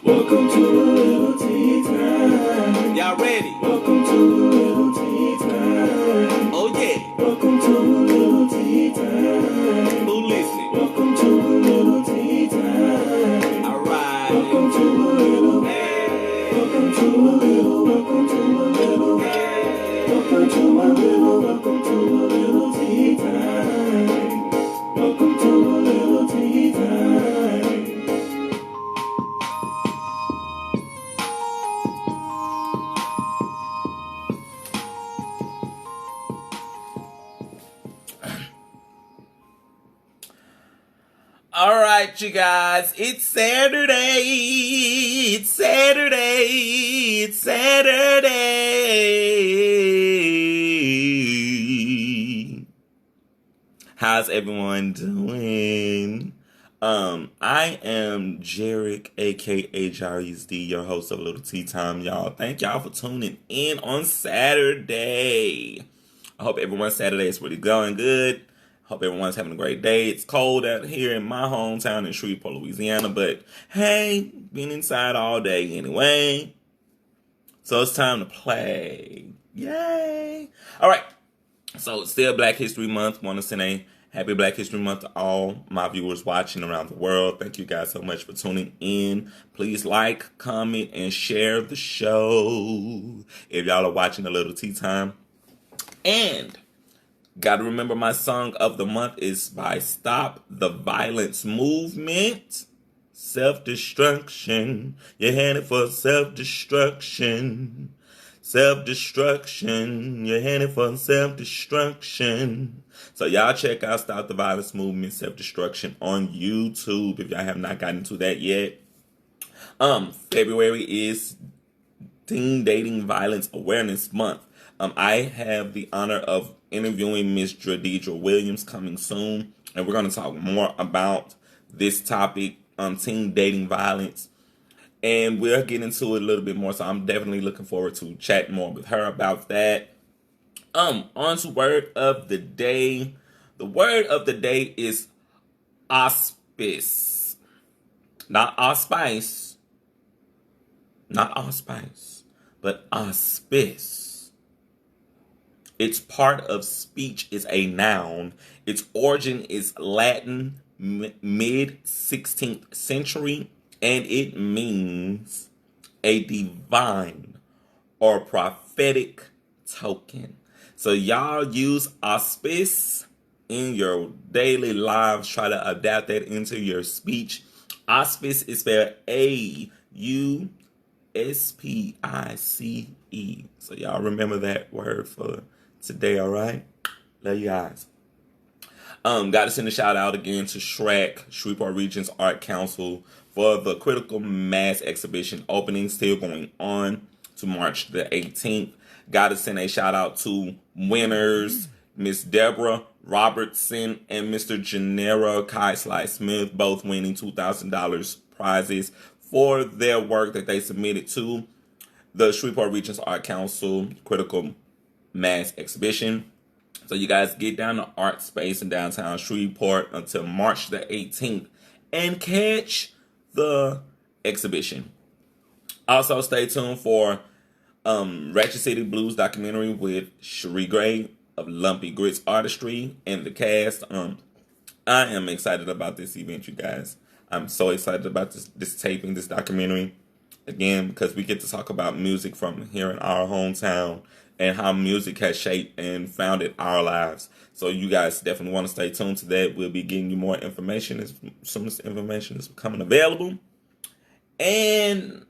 Welcome to the Lil Tea Time. Y'all ready? Welcome to the Lil Tea Time. Oh yeah. Welcome to the Lil Tea Time. Who listening? Welcome to the Lil Tea Time. Alright. Welcome to the little. Welcome to a little. Welcome to a little. Welcome to a little. Welcome to a little tea time. Welcome to a little tea time. All right, you guys. It's Saturday. It's Saturday. It's Saturday. How's everyone doing? I am Jarek, aka Jarius D, your host of Little Tea Time, y'all. Thank y'all for tuning in on Saturday. I hope everyone's Saturday is really going good. Hope everyone's having a great day. It's cold out here in my hometown in Shreveport, Louisiana, but hey, been inside all day anyway. So it's time to play. Yay! All right. So it's still Black History Month. Want to send a happy Black History Month to all my viewers watching around the world. Thank you guys so much for tuning in. Please like, comment, and share the show if y'all are watching a Little Tea Time. And gotta remember, my song of the month is by Stop the Violence Movement. Self-destruction. You're headed for self-destruction. Self-destruction. You're headed for self-destruction. So y'all check out Stop the Violence Movement, Self-Destruction on YouTube if y'all have not gotten to that yet. February is Teen Dating Violence Awareness Month. I have the honor of interviewing Miss Jadidra Williams coming soon, and we're going to talk more about this topic, teen dating violence, and we'll get into it a little bit more, so I'm definitely looking forward to chatting more with her about that. On to word of the day. The word of the day is auspice. Not auspice. Not auspice, but auspice. Its part of speech is a noun. Its origin is Latin, mid-16th century, and it means a divine or prophetic token. So y'all use auspice in your daily lives. Try to adapt that into your speech. Auspice is spelled A-U-S-P-I-C-E. So y'all remember that word for today, all right? Love you guys. Got to send a shout out again to SHRAC, Shreveport Region's Art Council, for the Critical Mass Exhibition opening still going on to March the 18th. Got to send a shout out to winners, Miss Deborah Robertson and Mr. Gennaro Kai-Smith, both winning $2,000 prizes for their work that they submitted to the Shreveport Region's Art Council Critical Mass Exhibition. So you guys get down to Art Space in downtown Shreveport until March the 18th and catch the exhibition. Also stay tuned for Ratchet City Blues documentary with Cherie Gray of Lumpy Grits Artistry and the cast. I am excited about this event, you guys. I'm so excited about this taping, this documentary. Again, because we get to talk about music from here in our hometown and how music has shaped and founded our lives. So you guys definitely want to stay tuned to that. We'll be getting you more information as soon as the information is becoming available. And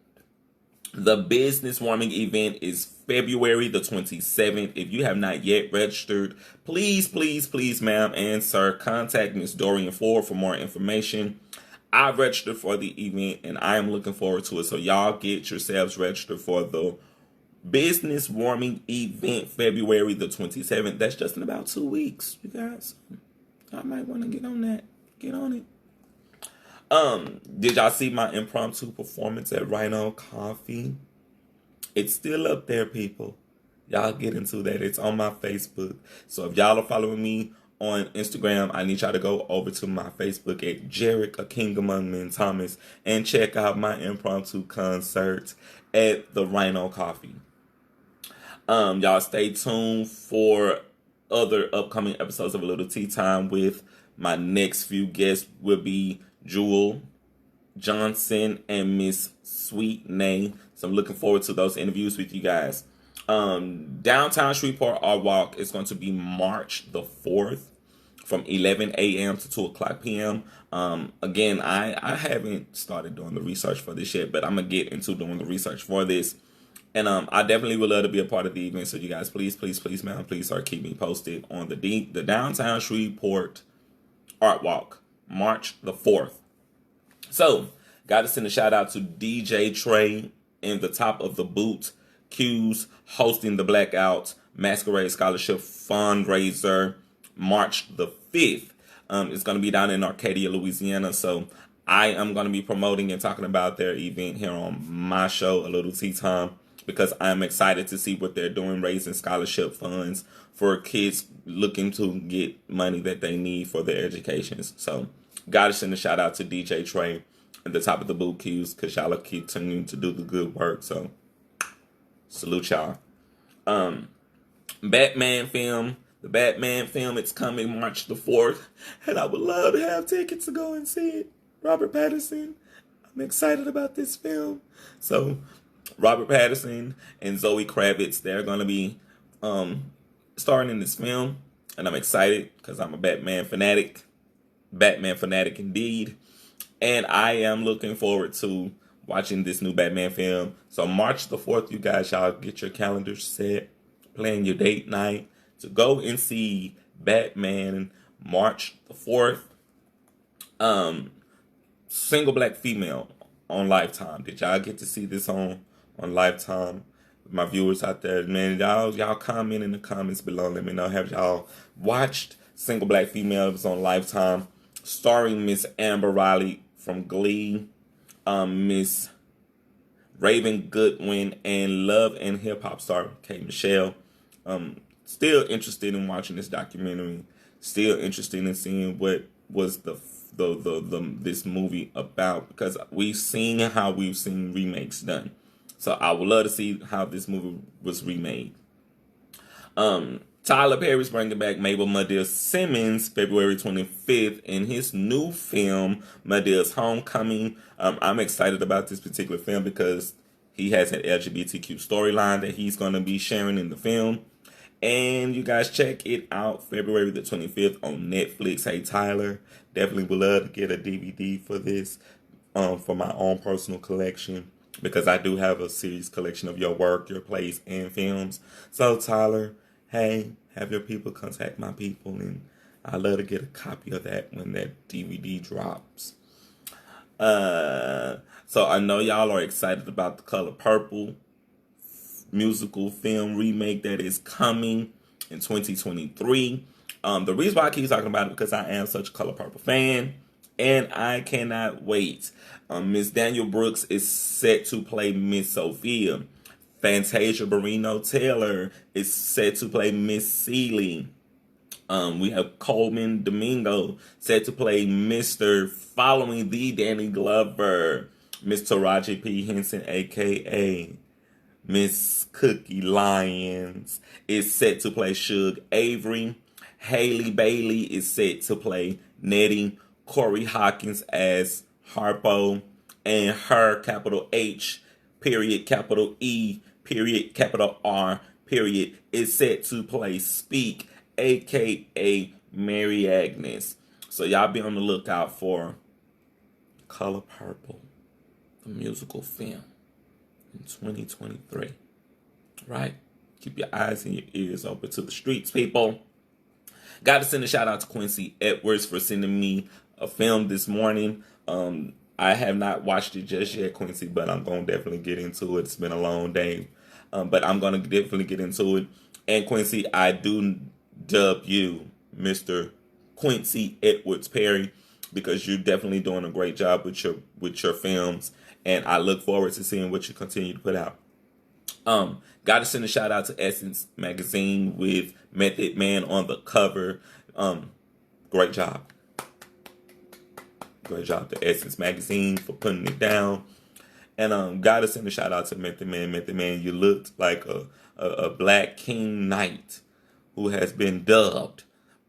the business warming event is February the 27th. If you have not yet registered, please, please, please, ma'am and sir, contact Miss Dorian Ford for more information. I registered for the event and I am looking forward to it. So y'all get yourselves registered for the business warming event February the 27th. That's just in about 2 weeks, you guys. I might want to get on that. Get on it. Did y'all see my impromptu performance at Rhino Coffee? It's still up there, people. Y'all get into that. It's on my Facebook. So if y'all are following me on Instagram, I need y'all to go over to my Facebook at Jarek, A King Among Men Thomas, and check out my impromptu concert at the Rhino Coffee. Y'all stay tuned for other upcoming episodes of A Little Tea Time. With my next few guests will be Jewel Johnson and Miss Sweet Nay. So I'm looking forward to those interviews with you guys. Downtown Shreveport Art Walk is going to be March the 4th from 11 a.m. to 2 o'clock p.m. Again, I haven't started doing the research for this yet, but I'm going to get into doing the research for this. And I definitely would love to be a part of the event. So you guys, please, man, please start keep me posted on the Downtown Shreveport Art Walk, March the 4th. So, got to send a shout out to DJ Trey in the Top of the Boot Q's hosting the Blackout Masquerade Scholarship Fundraiser March the 5th. It's going to be down in Arcadia, Louisiana. So I am going to be promoting and talking about their event here on my show, A Little Tea Time, because I'm excited to see what they're doing, raising scholarship funds for kids looking to get money that they need for their educations. So got to send a shout out to DJ Trey at the Top of the Boot Q's, because y'all are continuing to do the good work. So salute y'all. Batman film. The Batman film, it's coming March the 4th. And I would love to have tickets to go and see it. Robert Pattinson. I'm excited about this film. So, Robert Pattinson and Zoe Kravitz, they're going to be starring in this film. And I'm excited because I'm a Batman fanatic. Batman fanatic indeed. And I am looking forward to watching this new Batman film. So March the 4th, you guys, y'all get your calendars set, plan your date night to go and see Batman March the 4th. Single black female on Lifetime. Did y'all get to see this on Lifetime? My viewers out there, man, y'all comment in the comments below. Let me know, have y'all watched Single Black Female? It was on Lifetime, starring Miss Amber Riley from Glee, Miss Raven Goodwin, and Love and Hip Hop star K. Michelle. Still interested in watching this documentary. Still interested in seeing what was this movie about, because we've seen how we've seen remakes done. So I would love to see how this movie was remade. Tyler Perry's bringing back Mabel Madea Simmons February 25th in his new film, Madea's Homecoming. I'm excited about this particular film because he has an LGBTQ storyline that he's going to be sharing in the film. And you guys check it out February the 25th on Netflix. Hey, Tyler, definitely would love to get a DVD for this for my own personal collection, because I do have a series collection of your work, your plays, and films. So, Tyler, hey, have your people contact my people, and I'd love to get a copy of that when that DVD drops. So I know y'all are excited about The Color Purple musical film remake that is coming in 2023. The reason why I keep talking about it because I am such a Color Purple fan, and I cannot wait. Miss Daniel Brooks is set to play Miss Sophia. Fantasia Barrino Taylor is set to play Miss Seeley. We have Coleman Domingo set to play Mr. following the Danny Glover. Miss Taraji P. Henson, a.k.a. Miss Cookie Lyons, is set to play Suge Avery. Haley Bailey is set to play Nettie. Corey Hawkins as Harpo. And her, capital H, period, capital E, period, capital R, period, is set to play Speak, a.k.a. Mary Agnes. So y'all be on the lookout for Color Purple, the musical film, in 2023. Right? Keep your eyes and your ears open to the streets, people. Got to send a shout out to Quincy Edwards for sending me a film this morning. I have not watched it just yet, Quincy, but I'm going to definitely get into it. It's been a long day, but I'm going to definitely get into it. And Quincy, I do dub you Mr. Quincy Edwards Perry, because you're definitely doing a great job with your films, and I look forward to seeing what you continue to put out. Got to send a shout out to Essence Magazine with Method Man on the cover. Great job. Great job to Essence Magazine for putting it down. And gotta send a shout out to Method Man. Method Man, you looked like a black king knight who has been dubbed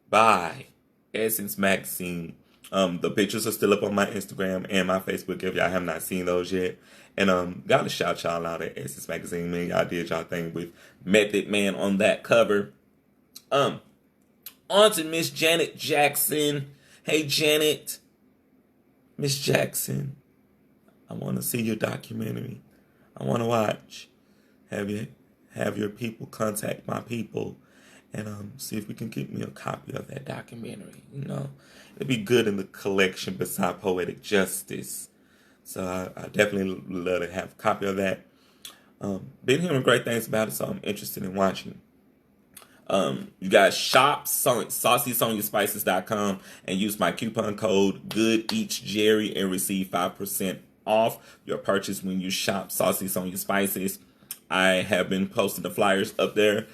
by Essence Magazine. The pictures are still up on my Instagram and my Facebook if y'all have not seen those yet. And gotta shout y'all out at Essence Magazine, man. Y'all did y'all thing with Method Man on that cover. On to Miss Janet Jackson. Hey Janet. Miss Jackson, I want to see your documentary. I want to watch. Have your people contact my people and see if we can get me a copy of that documentary. You know, it'd be good in the collection beside Poetic Justice. So I definitely love to have a copy of that. Been hearing great things about it, so I'm interested in watching. You guys shop SaucySoniaSpices.com and use my coupon code GoodEatsJerry and receive 5% off your purchase when you shop Saucy Sonia Spices. I have been posting the flyers up there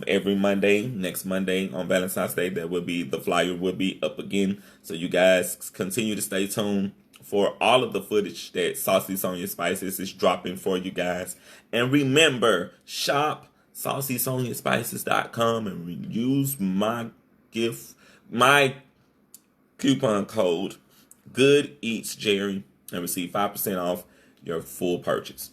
every Monday. Next Monday on Valentine's Day, the flyer will be up again. So you guys continue to stay tuned for all of the footage that Saucy Sonia Spices is dropping for you guys. And remember, shop SaucySoniaSpices.com and use my coupon code GoodEatsJerry and receive 5% off your full purchase.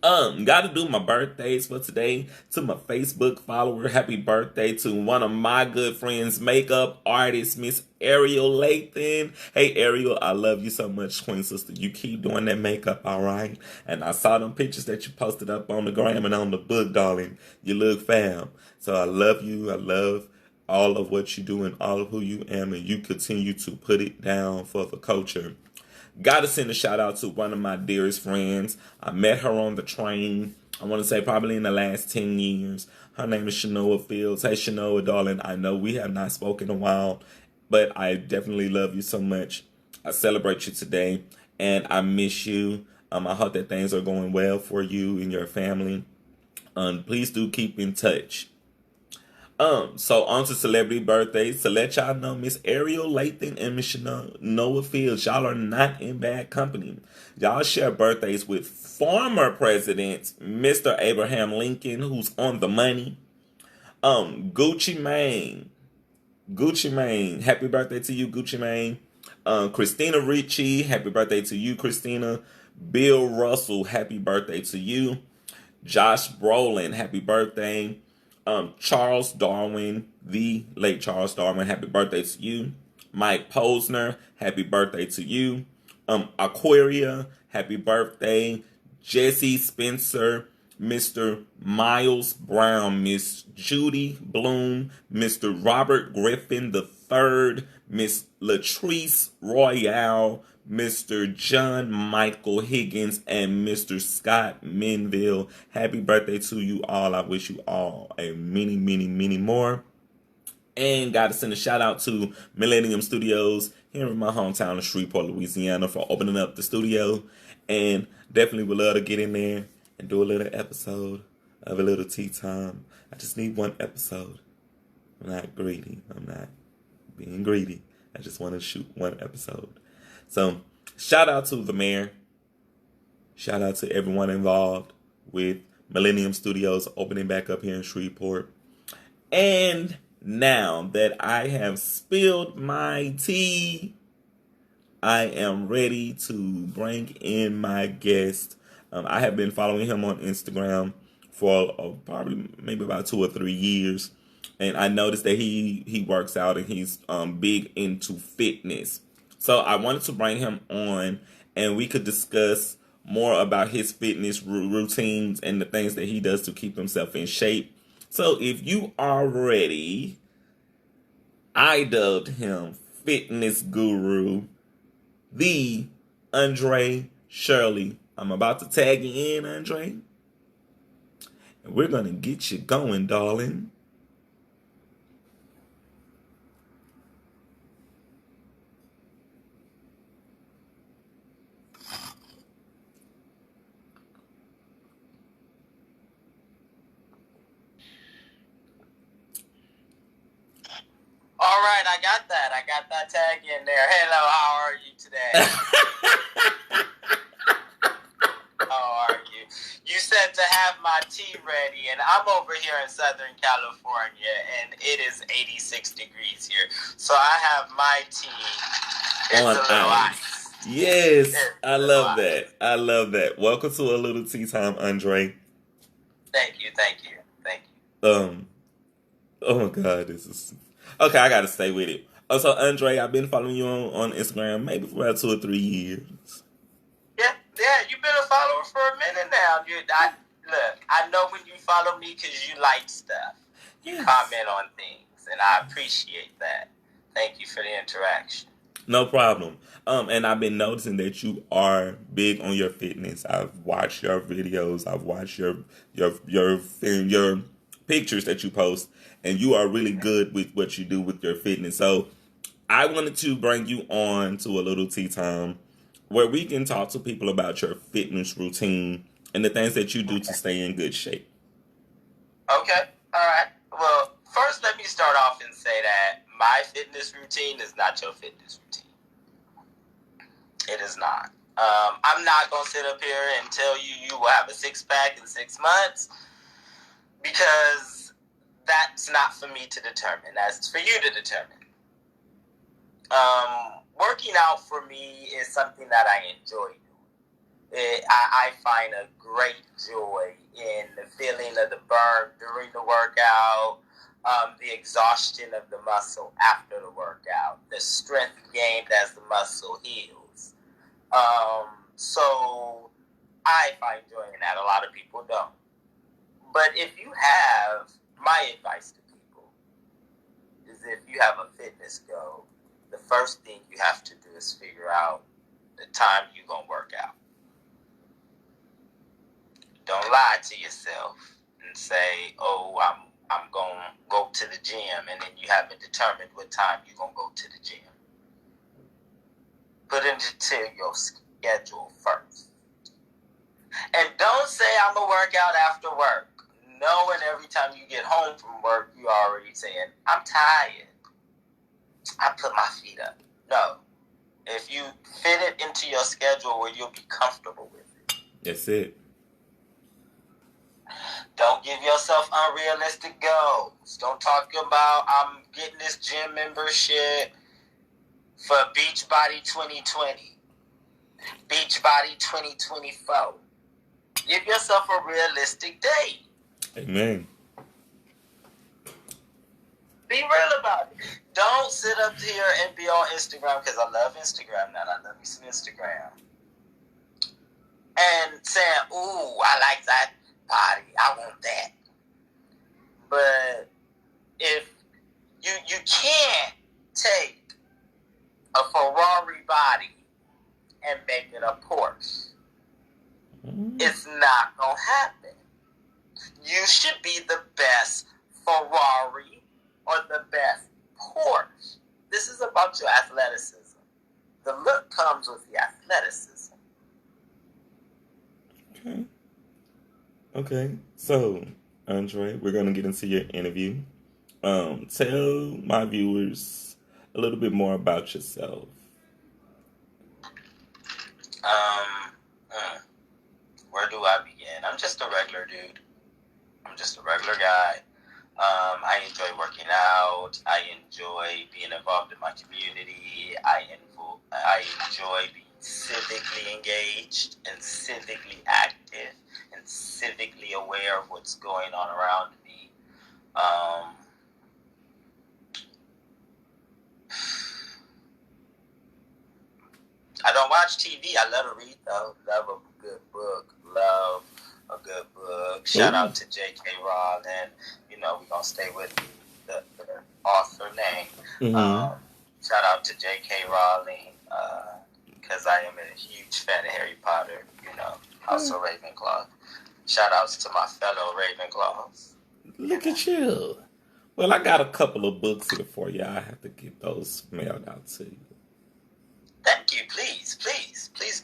Gotta do my birthdays for today. To my Facebook follower, happy birthday to one of my good friends, makeup artist, Miss Ariel Lathan. Hey Ariel, I love you so much, twin sister. You keep doing that makeup, alright? And I saw them pictures that you posted up on the gram and on the book, darling. You look fam. So I love you. I love all of what you do and all of who you am, and you continue to put it down for the culture. Gotta send a shout out to one of my dearest friends. I met her on the train, I want to say probably in the last 10 years. Her name is Shanoa Fields. Hey Shanoa, darling, I know we have not spoken in a while, but I definitely love you so much. I celebrate you today, and I miss you. I hope that things are going well for you and your family. Please do keep in touch. So on to celebrity birthdays. To let y'all know, Miss Ariel Lathan and Miss Noah Fields, y'all are not in bad company. Y'all share birthdays with former President Mr. Abraham Lincoln, who's on the money. Gucci Mane, happy birthday to you, Gucci Mane. Christina Ricci, happy birthday to you, Christina. Bill Russell, happy birthday to you. Josh Brolin, happy birthday. Charles Darwin, the late Charles Darwin, happy birthday to you. Mike Posner, happy birthday to you. Aquaria, happy birthday. Jesse Spencer, Mr. Miles Brown, Miss Judy Bloom, Mr. Robert Griffin III, Miss Latrice Royale, Mr. John Michael Higgins, and Mr. Scott Menville. Happy birthday to you all. I wish you all a many, many, many more. And got to send a shout out to Millennium Studios here in my hometown of Shreveport, Louisiana, for opening up the studio. And definitely would love to get in there and do a little episode of a little tea time. I just need one episode. I'm not greedy. I'm not being greedy. I just want to shoot one episode. So, shout out to the mayor. Shout out to everyone involved with Millennium Studios opening back up here in Shreveport. And now that I have spilled my tea, I am ready to bring in my guest. I have been following him on Instagram for probably maybe about 2 or 3 years. And I noticed that he works out and he's big into fitness. So I wanted to bring him on and we could discuss more about his fitness routines and the things that he does to keep himself in shape. So if you are ready, I dubbed him Fitness Guru, the Andre Shirley. I'm about to tag you in, Andre. And we're going to get you going, darling. All I got that. I got that tag in there. Hello, how are you today? How are you? You said to have my tea ready, and I'm over here in Southern California, and it is 86 degrees here. So I have my tea. It's On a little ice. ice. Yes, It's I a little love ice. that. I love that. Welcome to a little tea time, Andre. Thank you. Oh my God, this is okay. I gotta stay with it. Oh, so Andre, I've been following you on Instagram maybe for about 2 or 3 years. Yeah, you've been a follower for a minute now. I know when you follow me because you like stuff. You comment on things, and I appreciate that. Thank you for the interaction. No problem. And I've been noticing that you are big on your fitness. I've watched your videos. I've watched your pictures that you post, and you are really good with what you do with your fitness. So I wanted to bring you on to a little tea time where we can talk to people about your fitness routine and the things that you do to stay in good shape. Okay. All right. Well, first let me start off and say that my fitness routine is not your fitness routine. It is not. I'm not going to sit up here and tell you will have a six-pack in 6 months because that's not for me to determine. That's for you to determine. Working out for me is something that I enjoy doing. I find a great joy in the feeling of the burn during the workout, the exhaustion of the muscle after the workout, the strength gained as the muscle heals. So I find joy in that. A lot of people don't. But if you have, my advice to people is if you have a fitness goal, the first thing you have to do is figure out the time you're going to work out. Don't lie to yourself and say, oh, I'm going to go to the gym, and then you haven't determined what time you're going to go to the gym. Put it into your schedule first. And don't say I'm going to work out after work. Knowing every time you get home from work, you're already saying, I'm tired. I put my feet up. No. If you fit it into your schedule where you'll be comfortable with it. That's it. Don't give yourself unrealistic goals. Don't talk about I'm getting this gym membership for Beachbody 2020. Beachbody 2024. Give yourself a realistic date. Amen. Be real about it. Don't sit up here and be on Instagram, because I love Instagram now. I love me some Instagram. And saying, ooh, I like that body. I want that. But if you can't take a Ferrari body and make it a Porsche, it's not going to happen. You should be the best Ferrari or the best Porsche. This is about your athleticism. The look comes with the athleticism. Okay. So, Andre, we're going to get into your interview. Tell my viewers a little bit more about yourself. Where do I begin? I'm just a regular dude. I'm just a regular guy. I enjoy working out. I enjoy being involved in my community. I enjoy being civically engaged and civically active and civically aware of what's going on around me. I don't watch TV. I love to read, though. Love a good book. Love a good book. Shout out to J.K. Rowling. You know, we're going to stay with the author name. Mm-hmm. Shout out to J.K. Rowling, because I am a huge fan of Harry Potter, you know, House of Ravenclaw. Shout outs to my fellow Ravenclaws. Look at you. Well, I got a couple of books here for you. I have to get those mailed out to you. Thank you. Please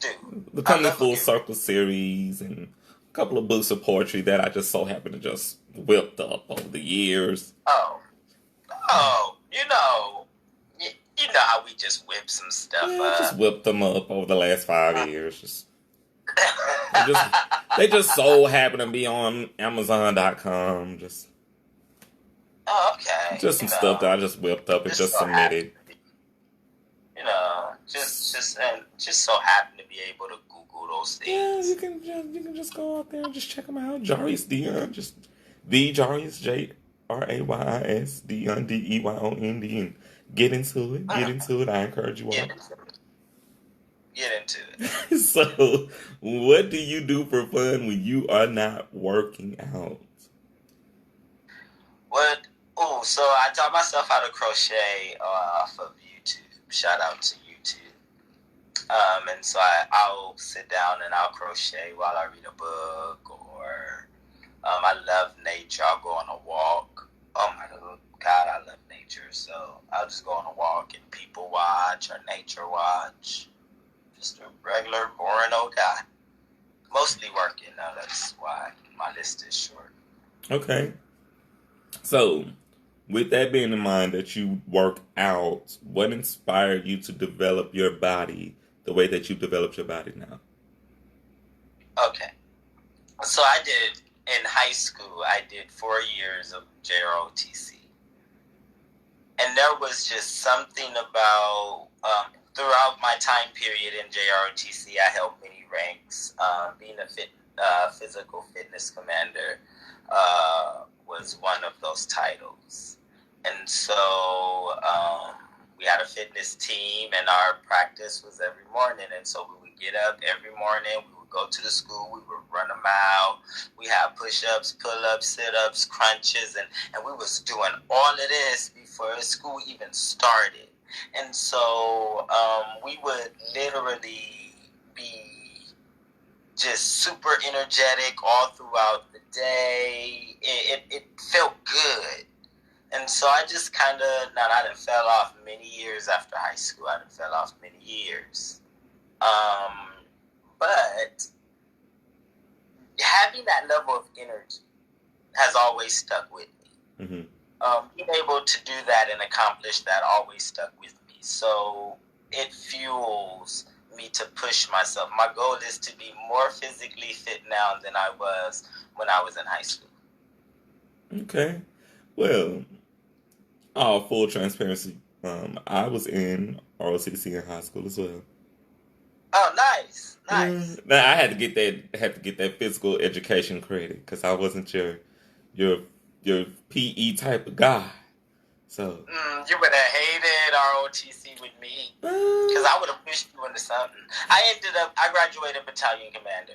do. The Coming Full Circle series and a couple of books of poetry that I just so happen to just whipped up over the years. Oh, you know, know how we just whip some stuff Yeah, up. just whipped them up over the last 5 years. They just so happen to be on Amazon.com. Oh, okay. Just some stuff that I just whipped up and just submitted. Just so happen to be able to Google those things. Yeah, you can just go out there and just check them out. Jarius Dion, just the Jarius Jrays Dion Deyon, and get into it. Get into it. I encourage you all. Get into it. So, what do you do for fun when you are not working out? What? Oh, so I taught myself how to crochet off of YouTube. Shout out to YouTube. And so I'll sit down and I'll crochet while I read a book, or I love nature. I'll go on a walk. Oh my God, I love nature. So I'll just go on a walk and people watch or nature watch. Just a regular, boring old guy. Mostly working, though. That's why my list is short. Okay. So, with that being in mind that you work out, what inspired you to develop your body the way that you developed your body now? Okay. So I did, in high school, I did 4 years of JROTC. And there was just something about, throughout my time period in JROTC, I held many ranks. Being a physical fitness commander was one of those titles. And so we had a fitness team, and our practice was every morning. And so we would get up every morning, we would go to the school, we would run a mile. We had push-ups, pull-ups, sit-ups, crunches, and we was doing all of this before school even started. And so we would literally be just super energetic all throughout the day. It felt good. And so I just kind of, I done fell off many years after high school. I done fell off many years. But having that level of energy has always stuck with me. Mm-hmm. Being able to do that and accomplish that always stuck with me. So it fuels me to push myself. My goal is to be more physically fit now than I was when I was in high school. Okay. Well, full transparency, I was in ROTC in high school as well. Oh, nice. Now I had to get that physical education credit because I wasn't your PE type of guy. So you would have hated ROTC with me because I would have pushed you into something. I graduated battalion commander.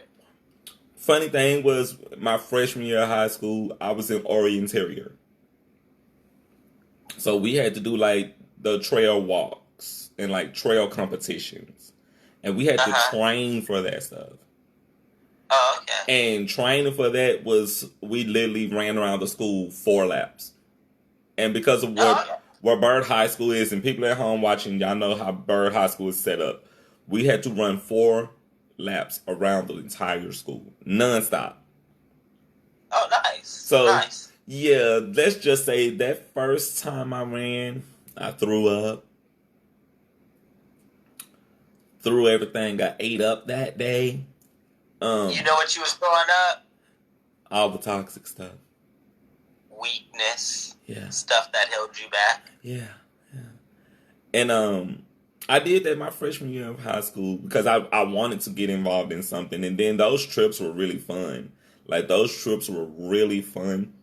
Funny thing was, my freshman year of high school, I was in Orienterior. So we had to do like the trail walks and like trail competitions. And we had to train for that stuff. Oh, okay. And training for that was, we literally ran around the school 4 laps. And because of where Bird High School is, and people at home watching, y'all know how Bird High School is set up. We had to run 4 laps around the entire school, nonstop. Oh, nice. So, nice. Yeah, let's just say that first time I ran, I threw up. Threw everything, got ate up that day. You know what you was throwing up? All the toxic stuff. Weakness. Yeah. Stuff that held you back. Yeah. And I did that my freshman year of high school because I wanted to get involved in something. And then those trips were really fun. Like, those trips were really fun.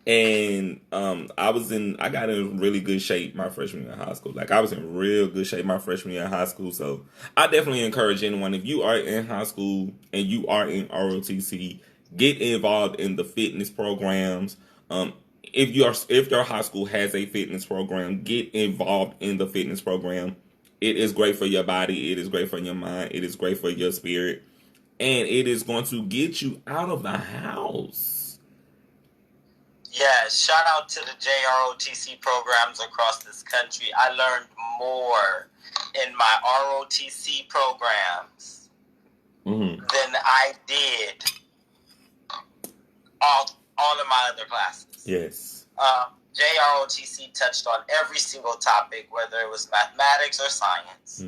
And I got in really good shape my freshman year of high school. Like, I was in real good shape my freshman year of high school. So I definitely encourage anyone, if you are in high school and you are in ROTC, get involved in the fitness programs. If your high school has a fitness program, get involved in the fitness program. It is great for your body. It is great for your mind. It is great for your spirit. And it is going to get you out of the house. Yeah, shout out to the JROTC programs across this country. I learned more in my ROTC programs than I did all of my other classes. Yes. JROTC touched on every single topic, whether it was mathematics or science,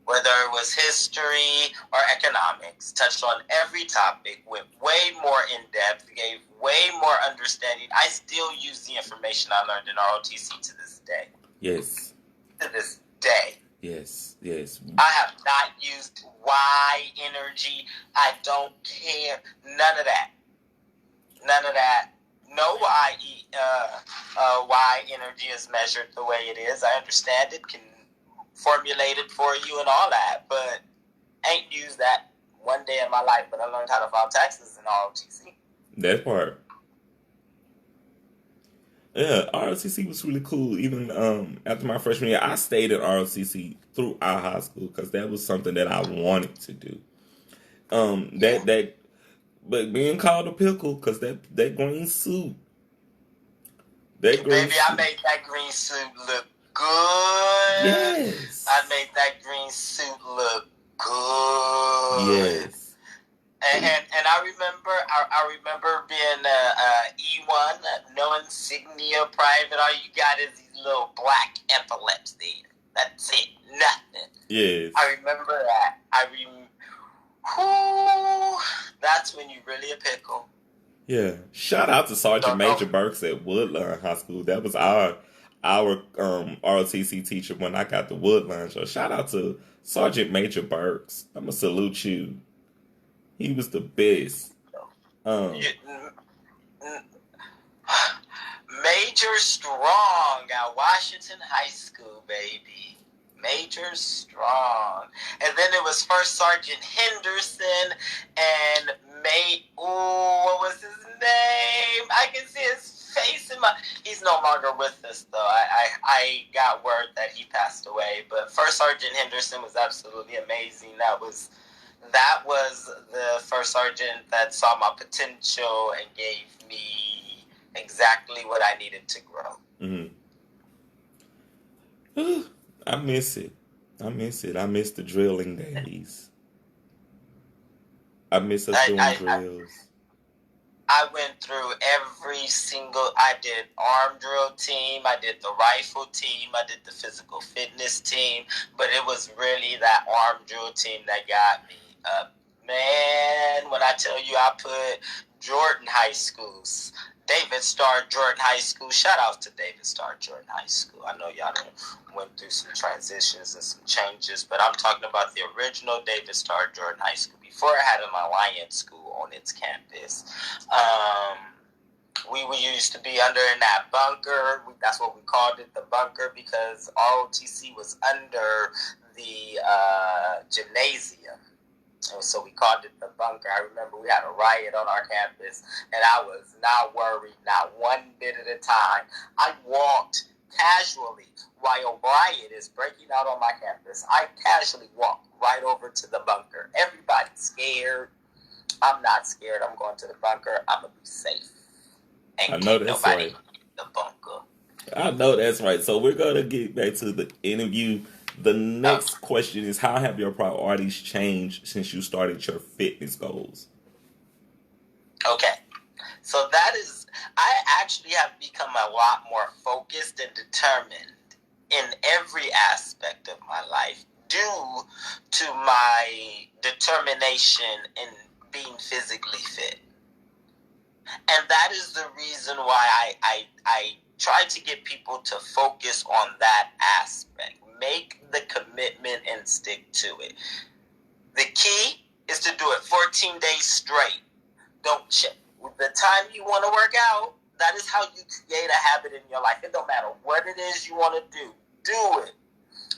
whether it was history or economics, touched on every topic, went way more in depth, gave way more understanding. I still use the information I learned in ROTC to this day. Yes. To this day. Yes. I have not used Y energy. I don't care. None of that. No Y energy is measured the way it is. I understand it, can formulate it for you and all that, but ain't used that one day in my life. But I learned how to file taxes in ROTC. That part. Yeah, ROTC was really cool. Even after my freshman year, I stayed at ROTC throughout high school because that was something that I wanted to do. But being called a pickle because that green suit. Baby, I made that green suit look good. Yes. I made that green suit look good. Yes. And I remember being a E1, no insignia private. All you got is these little black epaulets there. That's it. Nothing. Yes. I remember that. That's when you really a pickle. Yeah. Shout out to Sergeant Major Burks at Woodlawn High School. That was our ROTC teacher when I got the Woodlawn show. Shout out to Sergeant Major Burks. I'm gonna salute you. He was the best. Major Strong at Washington High School, baby. Major Strong. And then it was First Sergeant Henderson and what was his name? I can see his face in my... He's no longer with us, though. I got word that he passed away. But First Sergeant Henderson was absolutely amazing. That was the first sergeant that saw my potential and gave me exactly what I needed to grow. I miss it. I miss the drilling days. I miss us doing drills. I went through I did arm drill team, I did the rifle team, I did the physical fitness team, but it was really that arm drill team that got me up. Man, when I tell you I put Jordan High Schools, David Starr Jordan High School, shout out to David Starr Jordan High School. I know y'all went through some transitions and some changes, but I'm talking about the original David Starr Jordan High School before I had an alliance school on its campus. We used to be under in that bunker. That's what we called it, the bunker, because ROTC was under the gymnasium. And so we called it the bunker. I remember we had a riot on our campus, and I was not worried, not one bit at a time. I walked casually while a riot is breaking out on my campus. I casually walked right over to the bunker. Everybody's scared. I'm not scared. I'm going to the bunker. I'm going to be safe. And I know that's right. In the bunker. I know that's right. So we're going to get back to the interview. The next question is, how have your priorities changed since you started your fitness goals? Okay. So I actually have become a lot more focused and determined in every aspect of my life due to my determination in being physically fit. And that is the reason why I try to get people to focus on that aspect. Make the commitment and stick to it. The key is to do it 14 days straight. Don't check. The time you want to work out, that is how you create a habit in your life. It don't matter what it is you want to do. Do it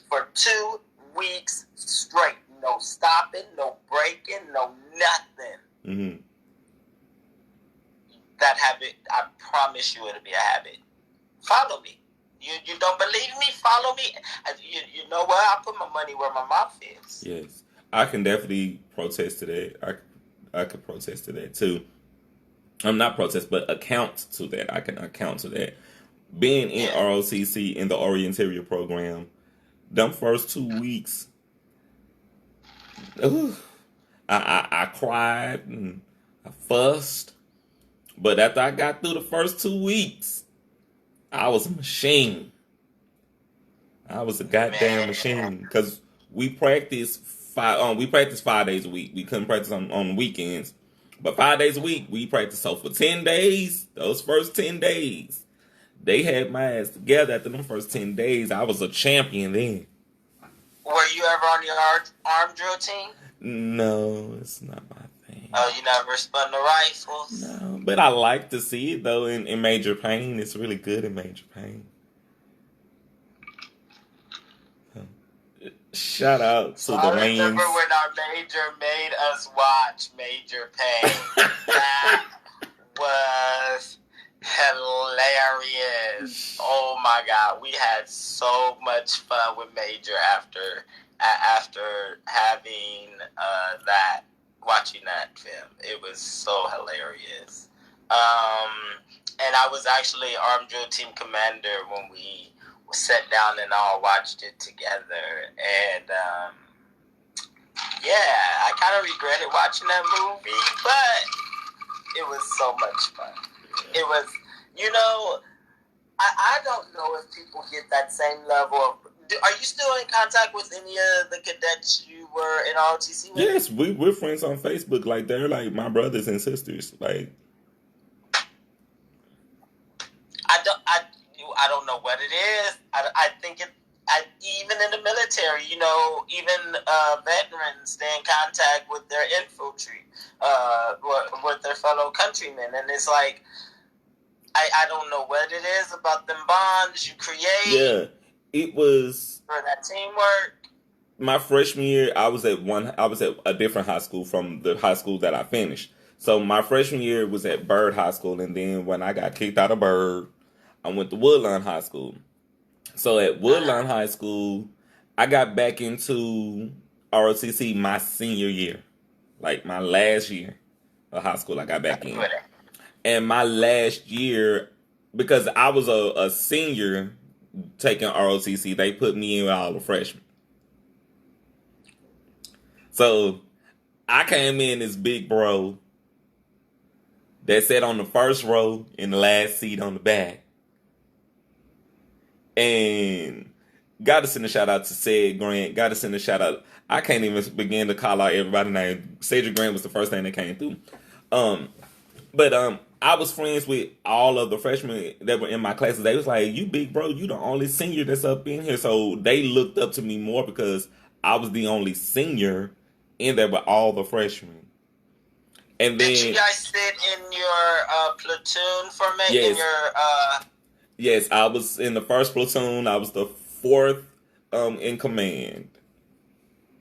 for 2 weeks straight. No stopping, no breaking, no nothing. Mm-hmm. That habit, I promise you it'll be a habit. Follow me. You don't believe me? Follow me. You know what? I put my money where my mouth is. Yes. I can definitely protest to that. I could protest to that too. I'm not protest, but account to that. I can account to that. Being in ROTC in the Orienteer program, them first 2 weeks, I cried and I fussed. But after I got through the first 2 weeks, I was a machine. I was a goddamn Man. machine because we practiced 5 days a week. We couldn't practice on weekends, but 5 days a week we practiced. So for 10 days, those first 10 days, they had my ass together. After them first 10 days, I was a champion then. Were you ever on your arm drill team? No, it's not my thing. Oh, you never spun the rifles? No, but I like to see it though in Major Pain. It's really good in Major Pain. Shout out to the I Waynes. remember when our major made us watch Major Pain. That was hilarious. Oh my God, we had so much fun with Major after having watching that film. It was so hilarious. And I was actually arm drill team commander when we sat down and all watched it together. And I kind of regretted watching that movie, but it was so much fun. It was, I don't know if people get that same level of. Are you still in contact with any of the cadets you were in ROTC with? Yes, we're friends on Facebook. Like, they're like my brothers and sisters. Like, I don't know what it is. I think even in the military, even veterans stay in contact with their infantry, with their fellow countrymen, and it's like I don't know what it is about them bonds you create. Yeah, it was for that teamwork. My freshman year, I was at a different high school from the high school that I finished. So my freshman year was at Byrd High School, and then when I got kicked out of Byrd, I went to Woodlawn High School. So at Woodlawn High School, I got back into ROTC my senior year. Like my last year of high school, I got back in. And my last year, because I was a senior taking ROTC, they put me in with all the freshmen. So I came in as big bro that sat on the first row in the last seat on the back. And got to send a shout out to Cedric Grant. Got to send a shout out. I can't even begin to call out everybody's name. Cedric Grant was the first thing that came through. But I was friends with all of the freshmen that were in my classes. They was like, "You big bro, you the only senior that's up in here." So they looked up to me more because I was the only senior in there with all the freshmen. And then, did you guys sit in your platoon formation? Yes. Yes, I was in the first platoon. I was the fourth in command.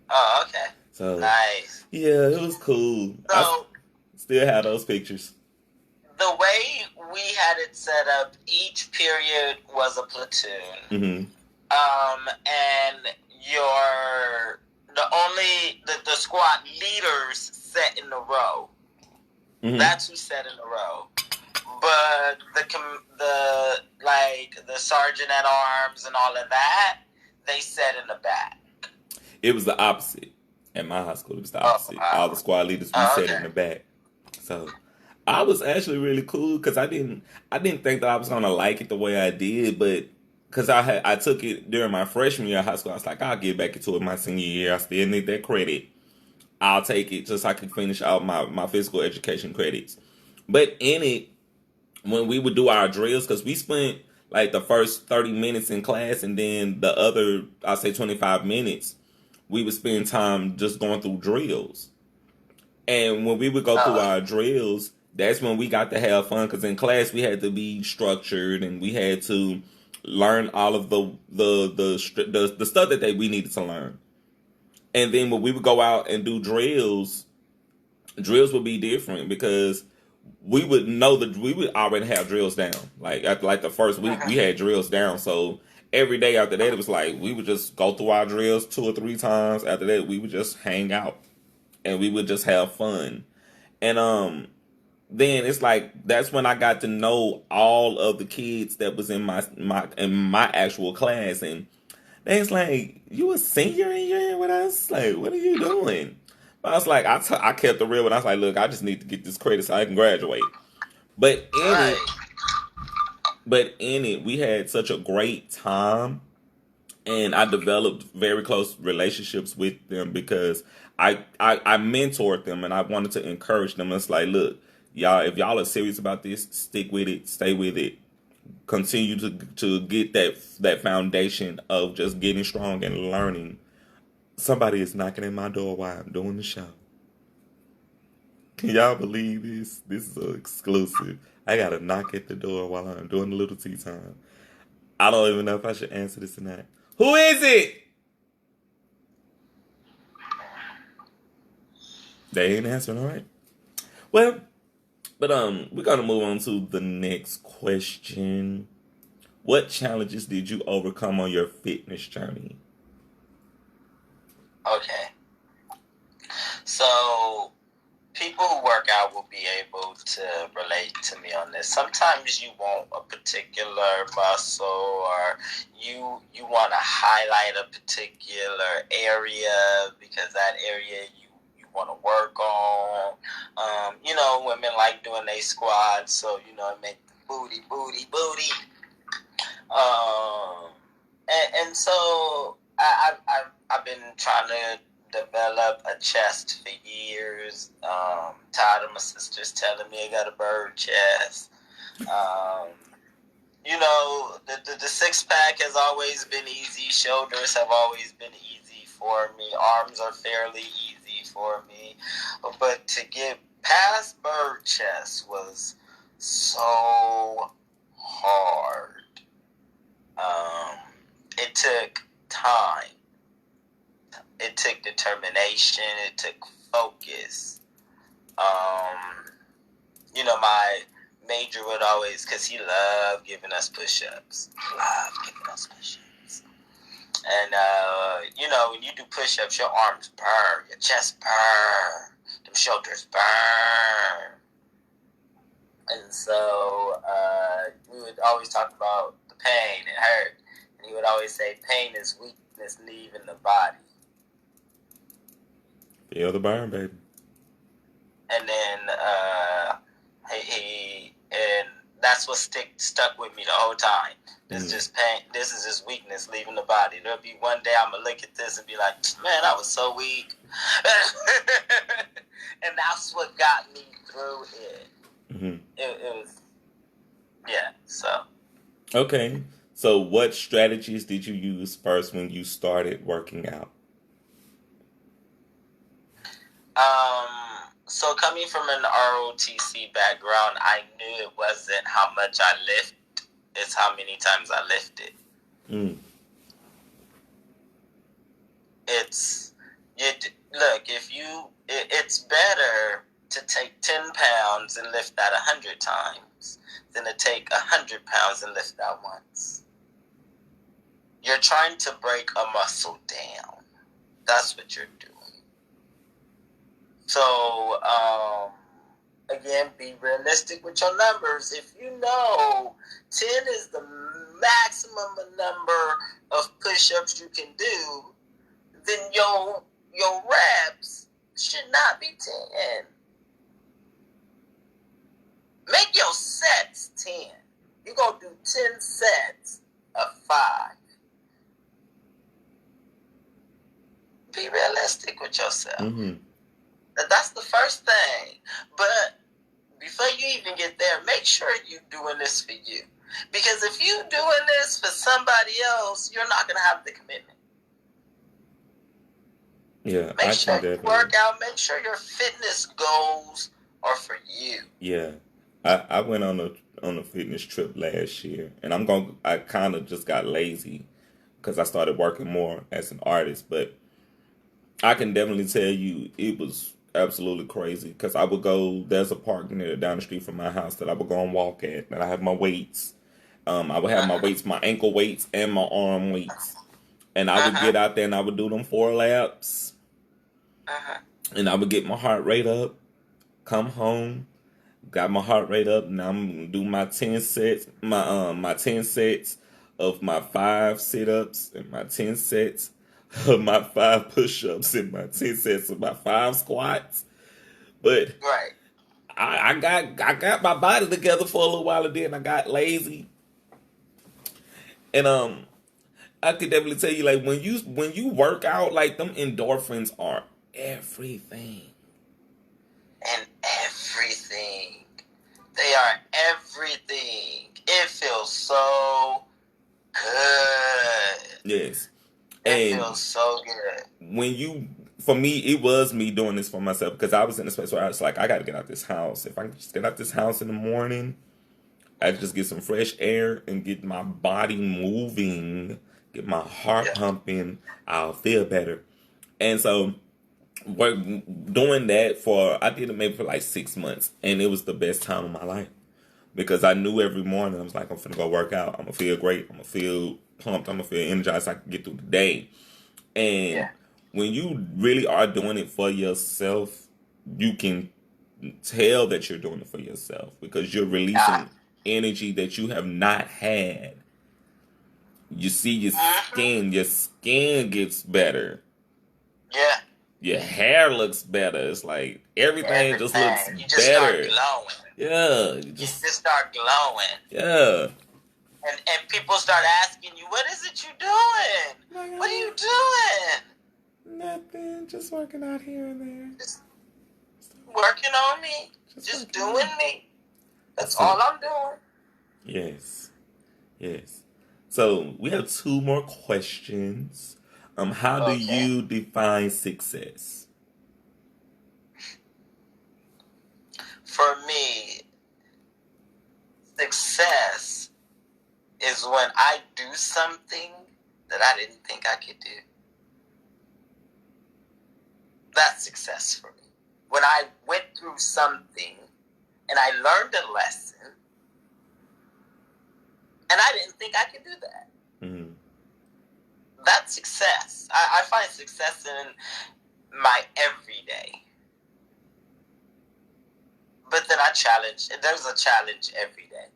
Oh, okay. So nice. Yeah, it was cool. So I still have those pictures. The way we had it set up, each period was a platoon. Mm-hmm. And the squad leaders sat in the row. Mm-hmm. That's who sat in the row. But the sergeant at arms and all of that, they sat in the back. It was the opposite. At my high school, it was the opposite. Wow. All the squad leaders sat in the back. So I was actually really cool because I didn't think that I was gonna like it the way I did, but because I took it during my freshman year of high school, I was like, I'll get back into it my senior year. I still need that credit. I'll take it just so I can finish out my physical education credits. But in it, when we would do our drills, because we spent like the first 30 minutes in class, and then the other, I'll say 25 minutes, we would spend time just going through drills. And when we would go through our drills, that's when we got to have fun, because in class we had to be structured and we had to learn all of the stuff that we needed to learn. And then when we would go out and do drills would be different because we would know that we would already have drills down. Like after like the first week, we had drills down. So every day after that, it was like we would just go through our drills 2 or 3 times. After that, we would just hang out and we would just have fun. And then it's like that's when I got to know all of the kids that was in my actual class, and they was like, "You a senior and you're here with us? Like, what are you doing?" But I was like, I kept it real, and I was like, "Look, I just need to get this credit so I can graduate." But in it, But in it, we had such a great time, and I developed very close relationships with them because I mentored them and I wanted to encourage them. It's like, look, y'all, if y'all are serious about this, stick with it, stay with it, continue to get that foundation of just getting strong and learning. Somebody is knocking at my door while I'm doing the show. Can y'all believe this? This is an exclusive. I got to knock at the door while I'm doing the Little Tea Time. I don't even know if I should answer this or not. Who is it? They ain't answering, all right. Well, but we're gonna move on to the next question. What challenges did you overcome on your fitness journey? Okay. So, people who work out will be able to relate to me on this. Sometimes you want a particular muscle, or you want to highlight a particular area because that area you want to work on. Women like doing their squats, so it make booty. And so I've been trying to develop a chest for years. Tired of my sisters telling me I got a bird chest. The six pack has always been easy. Shoulders have always been easy for me. Arms are fairly easy for me. But to get past bird chest was so hard. It took time. It took determination. It took focus. My major would always, because he loved giving us push-ups. And, when you do push-ups, your arms burn, your chest burn, them shoulders burn. And so we would always talk about the pain. It hurt. And he would always say, pain is weakness leaving the body. Feel the burn, baby. And then and that's what stuck with me the whole time. This is just pain. This is just weakness leaving the body. There'll be one day I'm gonna look at this and be like, man, I was so weak. And that's what got me through it. Mm-hmm. It was, yeah. So. Okay. So, what strategies did you use first when you started working out? So coming from an ROTC background, I knew it wasn't how much I lift, it's how many times I lifted. It's better to take 10 pounds and lift that 100 times than to take 100 pounds and lift that once. You're trying to break a muscle down. That's what you're doing. So, again, be realistic with your numbers. If you know 10 is the maximum number of push-ups you can do, then your reps should not be 10. Make your sets 10. You're going to do 10 sets of 5. Be realistic with yourself. Mm-hmm. That's the first thing. But before you even get there, make sure you're doing this for you. Because if you're doing this for somebody else, you're not going to have the commitment. Yeah, make sure you work out. Make sure your fitness goals are for you. Yeah. I went on a fitness trip last year, and I kind of just got lazy because I started working more as an artist. But I can definitely tell you it was absolutely crazy because I would go, there's a park down the street from my house that I would go and walk at, and I have my weights. I would have my weights, my ankle weights and my arm weights. And I would get out there and I would do them 4 laps. And I would get my heart rate up, come home, got my heart rate up, and I'm gonna do my 10 sets, my 10 sets of my 5 sit-ups and my 10 sets of my 5 push-ups and my 10 sets of my 5 squats. But right. I got my body together for a little while, and then I got lazy. And I could definitely tell you, like, when you work out, like, them endorphins are everything. And everything. They are everything. It feels so good. Yes. It And feels so good. for me, it was me doing this for myself because I was in a space where I was like, I got to get out this house. If I can just get out this house in the morning, I just get some fresh air and get my body moving, get my heart pumping, I'll feel better. And so, doing that I did it maybe for like 6 months, and it was the best time of my life because I knew every morning I was like, I'm finna go work out. I'm gonna feel great. I'm gonna feel pumped. I'm gonna feel energized. So I can get through the day. And when you really are doing it for yourself, you can tell that you're doing it for yourself because you're releasing energy that you have not had. You see your skin gets better. Yeah. Your hair looks better. It's like everything just looks you just better. Start glowing. Yeah. You just start glowing. Yeah. And people start asking you, what is it you doing? What are you doing? Nothing. Just working out here and there. Just working on me. Just doing me. That's all I'm doing. Yes. Yes. So we have 2 more questions. How do you define success? For me, success is when I do something that I didn't think I could do. That's success for me. When I went through something and I learned a lesson and I didn't think I could do that. Mm-hmm. That's success. I find success in my everyday. But then there's a challenge every day.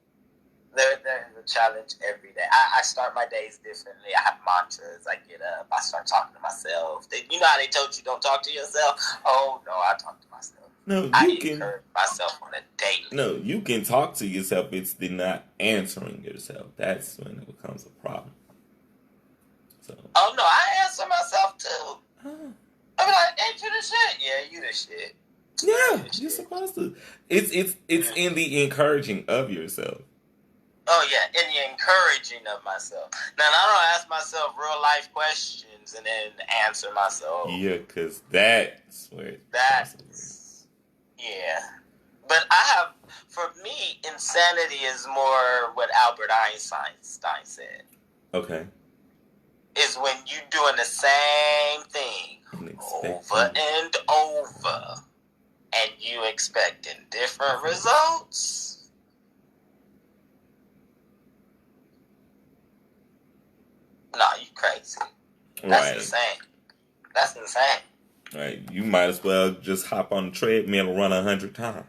There's a challenge every day. I start my days differently. I have mantras. I get up. I start talking to myself. You know how they told you don't talk to yourself? Oh, no, I talk to myself. No, I encourage myself on a daily. No, you can talk to yourself. It's the not answering yourself. That's when it becomes a problem. So. Oh, no, I answer myself, too. I'm like, ain't you the shit? Yeah, you the shit. Yeah, you're supposed to. It's in the encouraging of yourself. Oh, yeah, in the encouraging of myself. Now, I don't ask myself real life questions and then answer myself. Yeah, because that's where yeah. But for me, insanity is more what Albert Einstein said. Okay. Is when you doing the same thing over and over, and you expecting different results. Nah, you crazy. That's insane. That's insane. Right. You might as well just hop on the treadmill and run 100 times.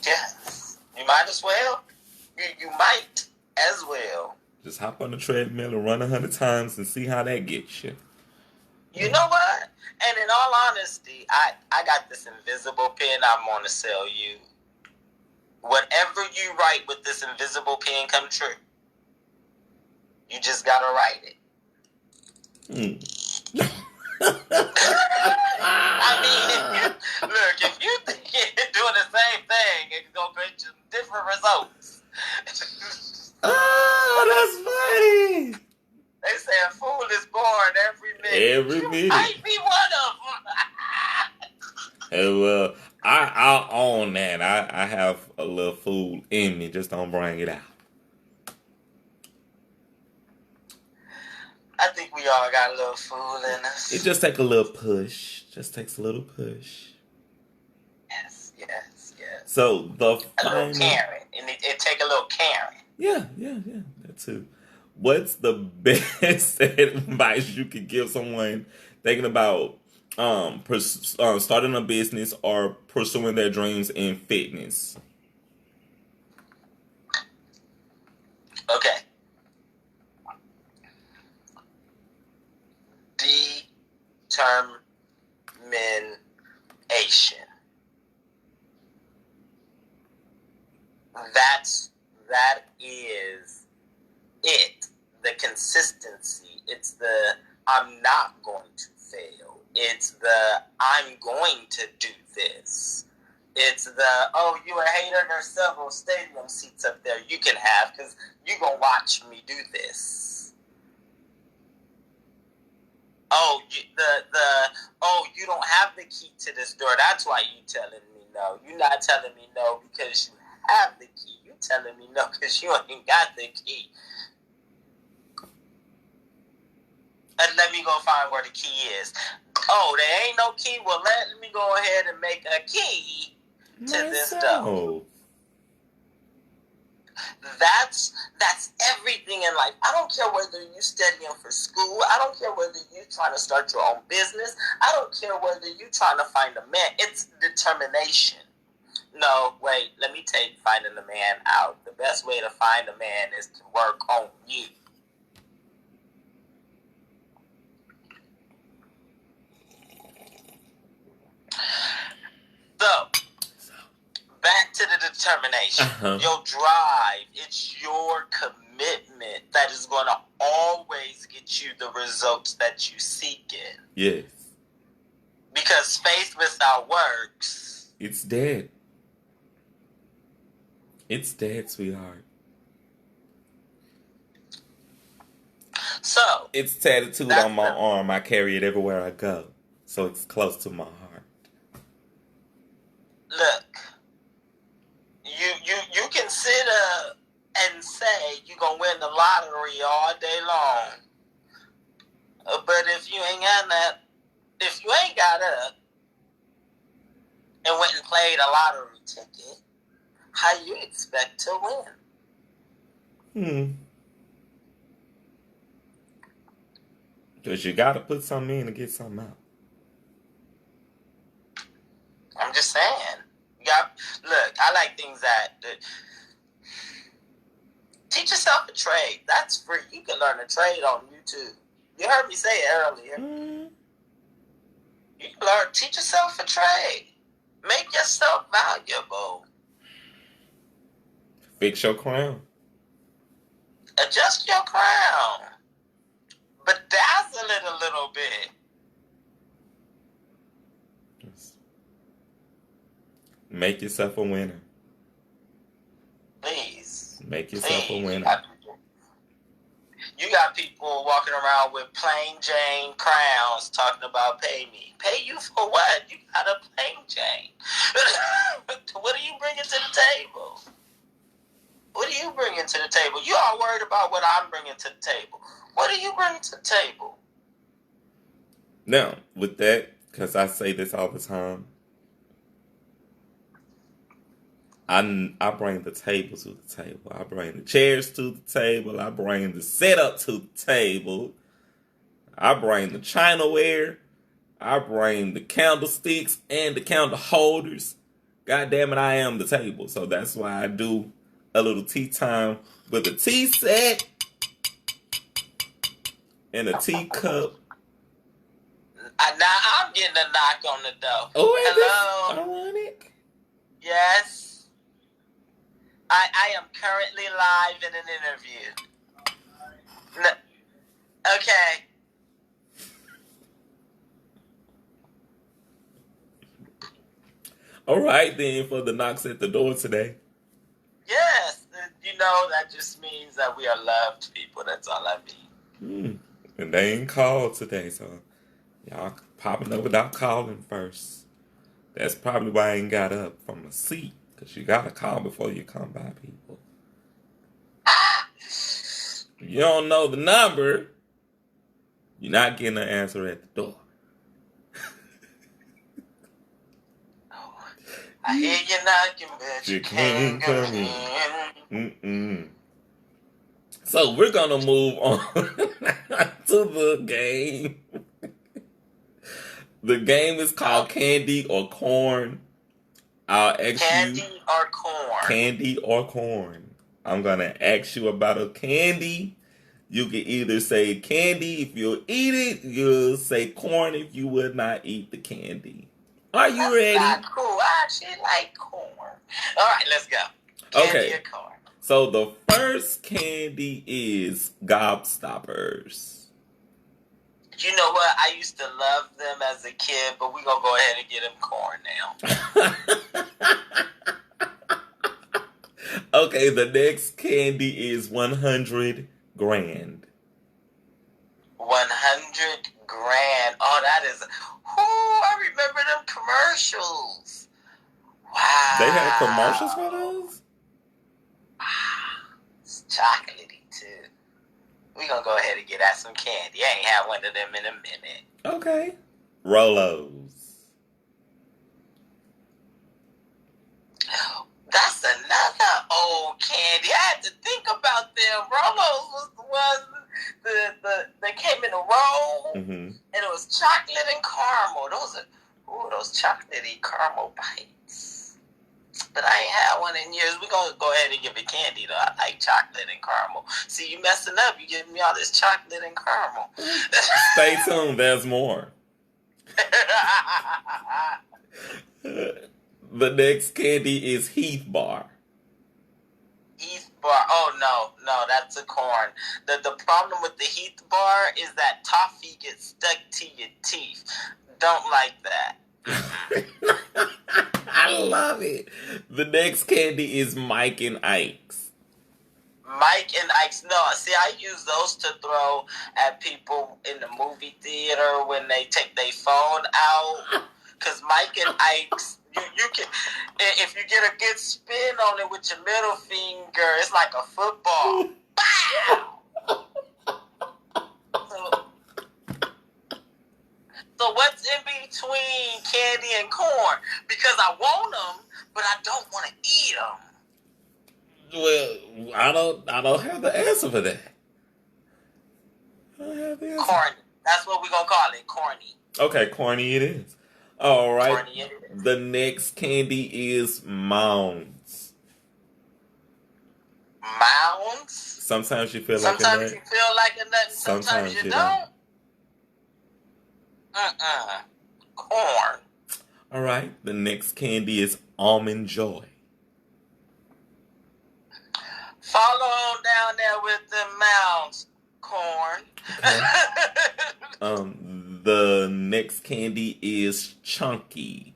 Yes. You might as well. You might as well. Just hop on the treadmill and run 100 times and see how that gets you. You know what? And in all honesty, I got this invisible pen I'm going to sell you. Whatever you write with this invisible pen come true. You just got to write it. I mean, if you think you're doing the same thing, it's going to get you different results. Oh, that's funny. They say a fool is born every minute. Every minute. You might be one of them. Hey, well, I'll own that. I have a little fool in me. Just don't bring it out. I think we all got a little fool in us. It just takes a little push. Just takes a little push. Yes. So a little caring. It take a little caring. Yeah. That too. What's the best advice you could give someone thinking about starting a business or pursuing their dreams in fitness? Okay. Determination. That is the consistency. It's the I'm not going to fail. It's the I'm going to do this. It's the, oh, you a hater? There's several stadium seats up there you can have because you going to watch me do this. Oh, you don't have the key to this door. That's why you telling me no. You're not telling me no because you have the key. You telling me no because you ain't got the key. And let me go find where the key is. Oh, there ain't no key. Well, let me go ahead and make a key to this door. That's everything in life. I don't care whether you're studying for school. I don't care whether you're trying to start your own business. I don't care whether you're trying to find a man. It's determination. No, wait, let me take finding a man out. The best way to find a man is to work on you. So, back to the determination. Your drive, it's your commitment that is going to always get you the results that you seek in. Yes. Because faith without works, it's dead. It's dead, sweetheart. So, it's tattooed on my arm. I carry it everywhere I go. So it's close to my heart. Look, you can sit up and say you're going to win the lottery all day long. But if you ain't got that, if you ain't got up and went and played a lottery ticket, how you expect to win? Because you got to put something in to get something out. I'm just saying. Look, I like things that teach yourself a trade. That's free. You can learn a trade on YouTube. You heard me say it earlier. You can teach yourself a trade. Make yourself valuable. Fix your crown. Adjust your crown. Bedazzle it a little bit. Make yourself a winner. Please. Make yourself a winner. You got people walking around with plain Jane crowns talking about pay me. Pay you for what? You got a plain Jane. What are you bringing to the table? What are you bringing to the table? You all worried about what I'm bringing to the table. What are you bringing to the table? Now, with that, because I say this all the time, I bring the table to the table. I bring the chairs to the table. I bring the setup to the table. I bring the chinaware. I bring the candlesticks and the candle holders. God damn it, I am the table. So that's why I do a little tea time with a tea set and a teacup. Now I'm getting a knock on the door. Oh, hello. Ironic. Yes. I am currently live in an interview. Okay. All right, then, for the knocks at the door today. Yes. That just means that we are loved people. That's all I mean. And they ain't called today, so y'all popping up without calling first. That's probably why I ain't got up from my seat. Because you got to call before you come by, people. If you don't know the number, you're not getting an answer at the door. I hear you knocking, but you can't come in. So we're going to move on to the game. The game is called Candy or Corn. I'll ask Candy you, or corn? Candy or corn. I'm going to ask you about a candy. You can either say candy if you'll eat it. You'll say corn if you would not eat the candy. Are you ready? Not cool. I actually like corn. All right, let's go. Candy or corn? So the first candy is Gobstoppers. You know what? I used to love them as a kid, but we're going to go ahead and get them corn now. Okay, the next candy is 100 grand. 100 grand. Oh, that is... I remember them commercials. Wow. They had commercials for those? It's chocolatey, too. We're going to go ahead and get out some candy. I ain't had one of them in a minute. Okay. Rolos. That's another old candy. I had to think about them. Rolos was the ones that came in a roll, and it was chocolate and caramel. Those chocolatey caramel bites. But I ain't had one in years. We're going to go ahead and give it candy, though. I like chocolate and caramel. See, you messing up. You giving me all this chocolate and caramel. Stay tuned. There's more. The next candy is Heath Bar. Heath Bar. Oh, no, that's a corn. The problem with the Heath Bar is that toffee gets stuck to your teeth. Don't like that. I love it. The next candy is Mike and Ikes. Mike and Ikes. No, see, I use those to throw at people in the movie theater when they take their phone out. Because Mike and Ikes, you can, if you get a good spin on it with your middle finger, it's like a football. Bow! So what's in between candy and corn? Because I want them, but I don't want to eat them. Well, I don't have the answer for that. I don't have the answer. Corny. That's what we're going to call it. Corny. Okay, corny it is. All right. Corny it is. The next candy is Mounds. Mounds? Sometimes you feel like a nut. Sometimes you feel like a nut, and sometimes you don't. Corn. All right. The next candy is Almond Joy. Follow on down there with the Mounds. Corn. Okay. The next candy is Chunky.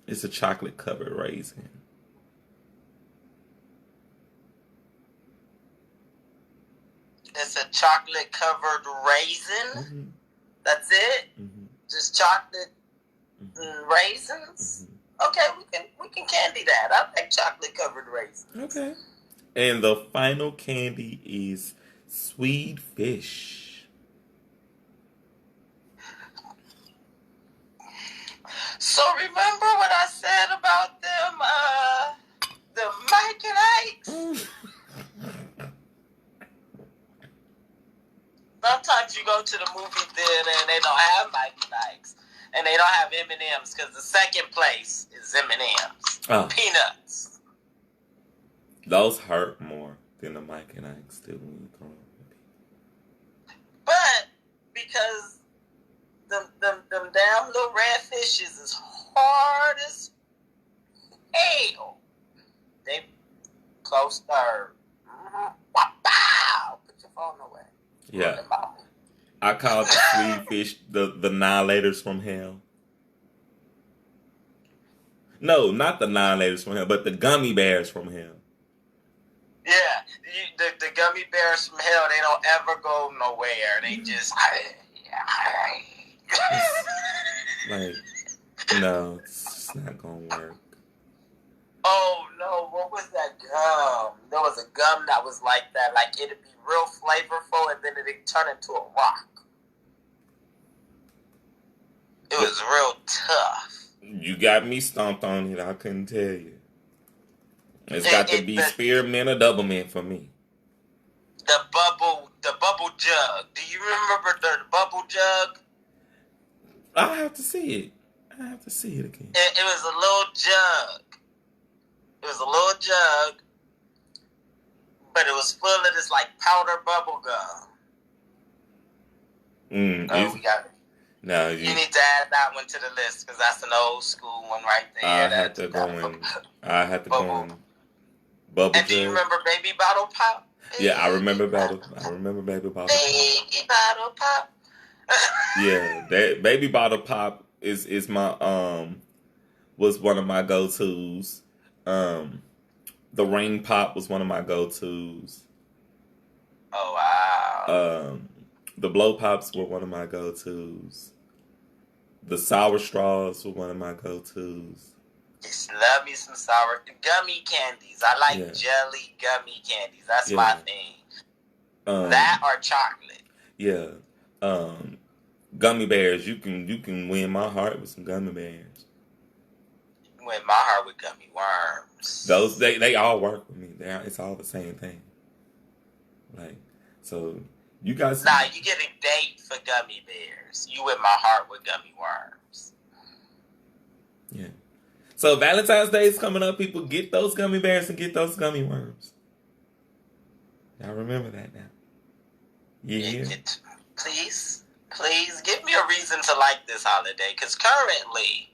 It's a chocolate covered raisin. It's a chocolate covered raisin. Mm-hmm. That's it. Mm-hmm. Just chocolate and raisins. Mm-hmm. Okay, we can candy that. I like chocolate covered raisins. Okay. And the final candy is Sweet Fish. So remember what I said about them, the Mike and Ikes? Sometimes you go to the movie theater and they don't have Mike and Ikes. And they don't have M&M's because the second place is M&M's. Oh. Peanuts. Those hurt more than the Mike and Ikes still when you throw them. But because them damn little red fishes is hard as hell, they close third. Mm-hmm. Wow! Put your phone away. Yeah. I call the sweet fish the annihilators from hell. No, not the annihilators from hell, but the gummy bears from hell. Yeah, the gummy bears from hell, they don't ever go nowhere. They just... Like, no, it's not going to work. Oh, no, what was that gum? There was a gum that was like that. Like, it'd be real flavorful, and then it'd turn into a rock. It was real tough. You got me stomped on it. I couldn't tell you. It's got to be spearmint or double mint for me. The bubble jug. Do you remember the bubble jug? I have to see it. I have to see it again. It was a little jug. It was a little jug, but it was full of this like powder bubble gum. No, You need to add that one to the list because that's an old school one right there. I have to go in. Bubble And do you Jug. remember Baby Bottle Pop? Yeah, I remember Baby Bottle Pop. Baby Bottle Pop. Yeah, that Baby Bottle Pop is my was one of my go-tos. The Ring Pop was one of my go-tos. Oh wow. The Blow Pops were one of my go-tos. The Sour Straws were one of my go-tos. Just love me some sour gummy candies. I like jelly gummy candies. That's my thing. That or chocolate. Yeah. Gummy bears. You can win my heart with some gummy bears. Win my heart with gummy worms. Those they all work with me. It's all the same thing. Like, so you guys. Nah, you get a date for gummy bears. You win my heart with gummy worms. Yeah. So Valentine's Day is coming up. People, get those gummy bears and get those gummy worms. Y'all remember that now. Yeah. Please give me a reason to like this holiday. Because currently,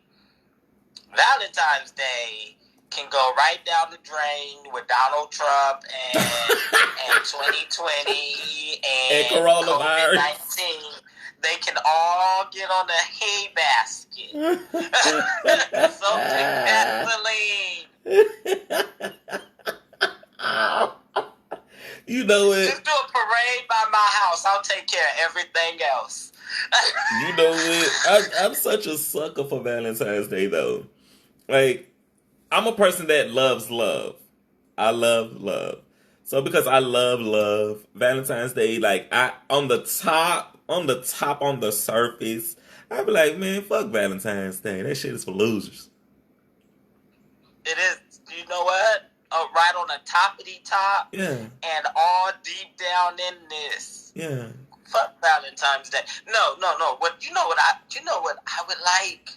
Valentine's Day can go right down the drain with Donald Trump and 2020 and coronavirus. COVID-19. They can all get on the hay basket. So gasoline. You know it. Just do a parade by my house. I'll take care of everything else. You know it. I'm such a sucker for Valentine's Day, though. Like, I'm a person that loves love. I love love. So because I love love, Valentine's Day, like, on the surface, I'd be like, man, fuck Valentine's Day. That shit is for losers. It is. You know what? Right on the toppity top. Yeah. And all deep down in this. Yeah. Fuck Valentine's Day. No. You know what I would like?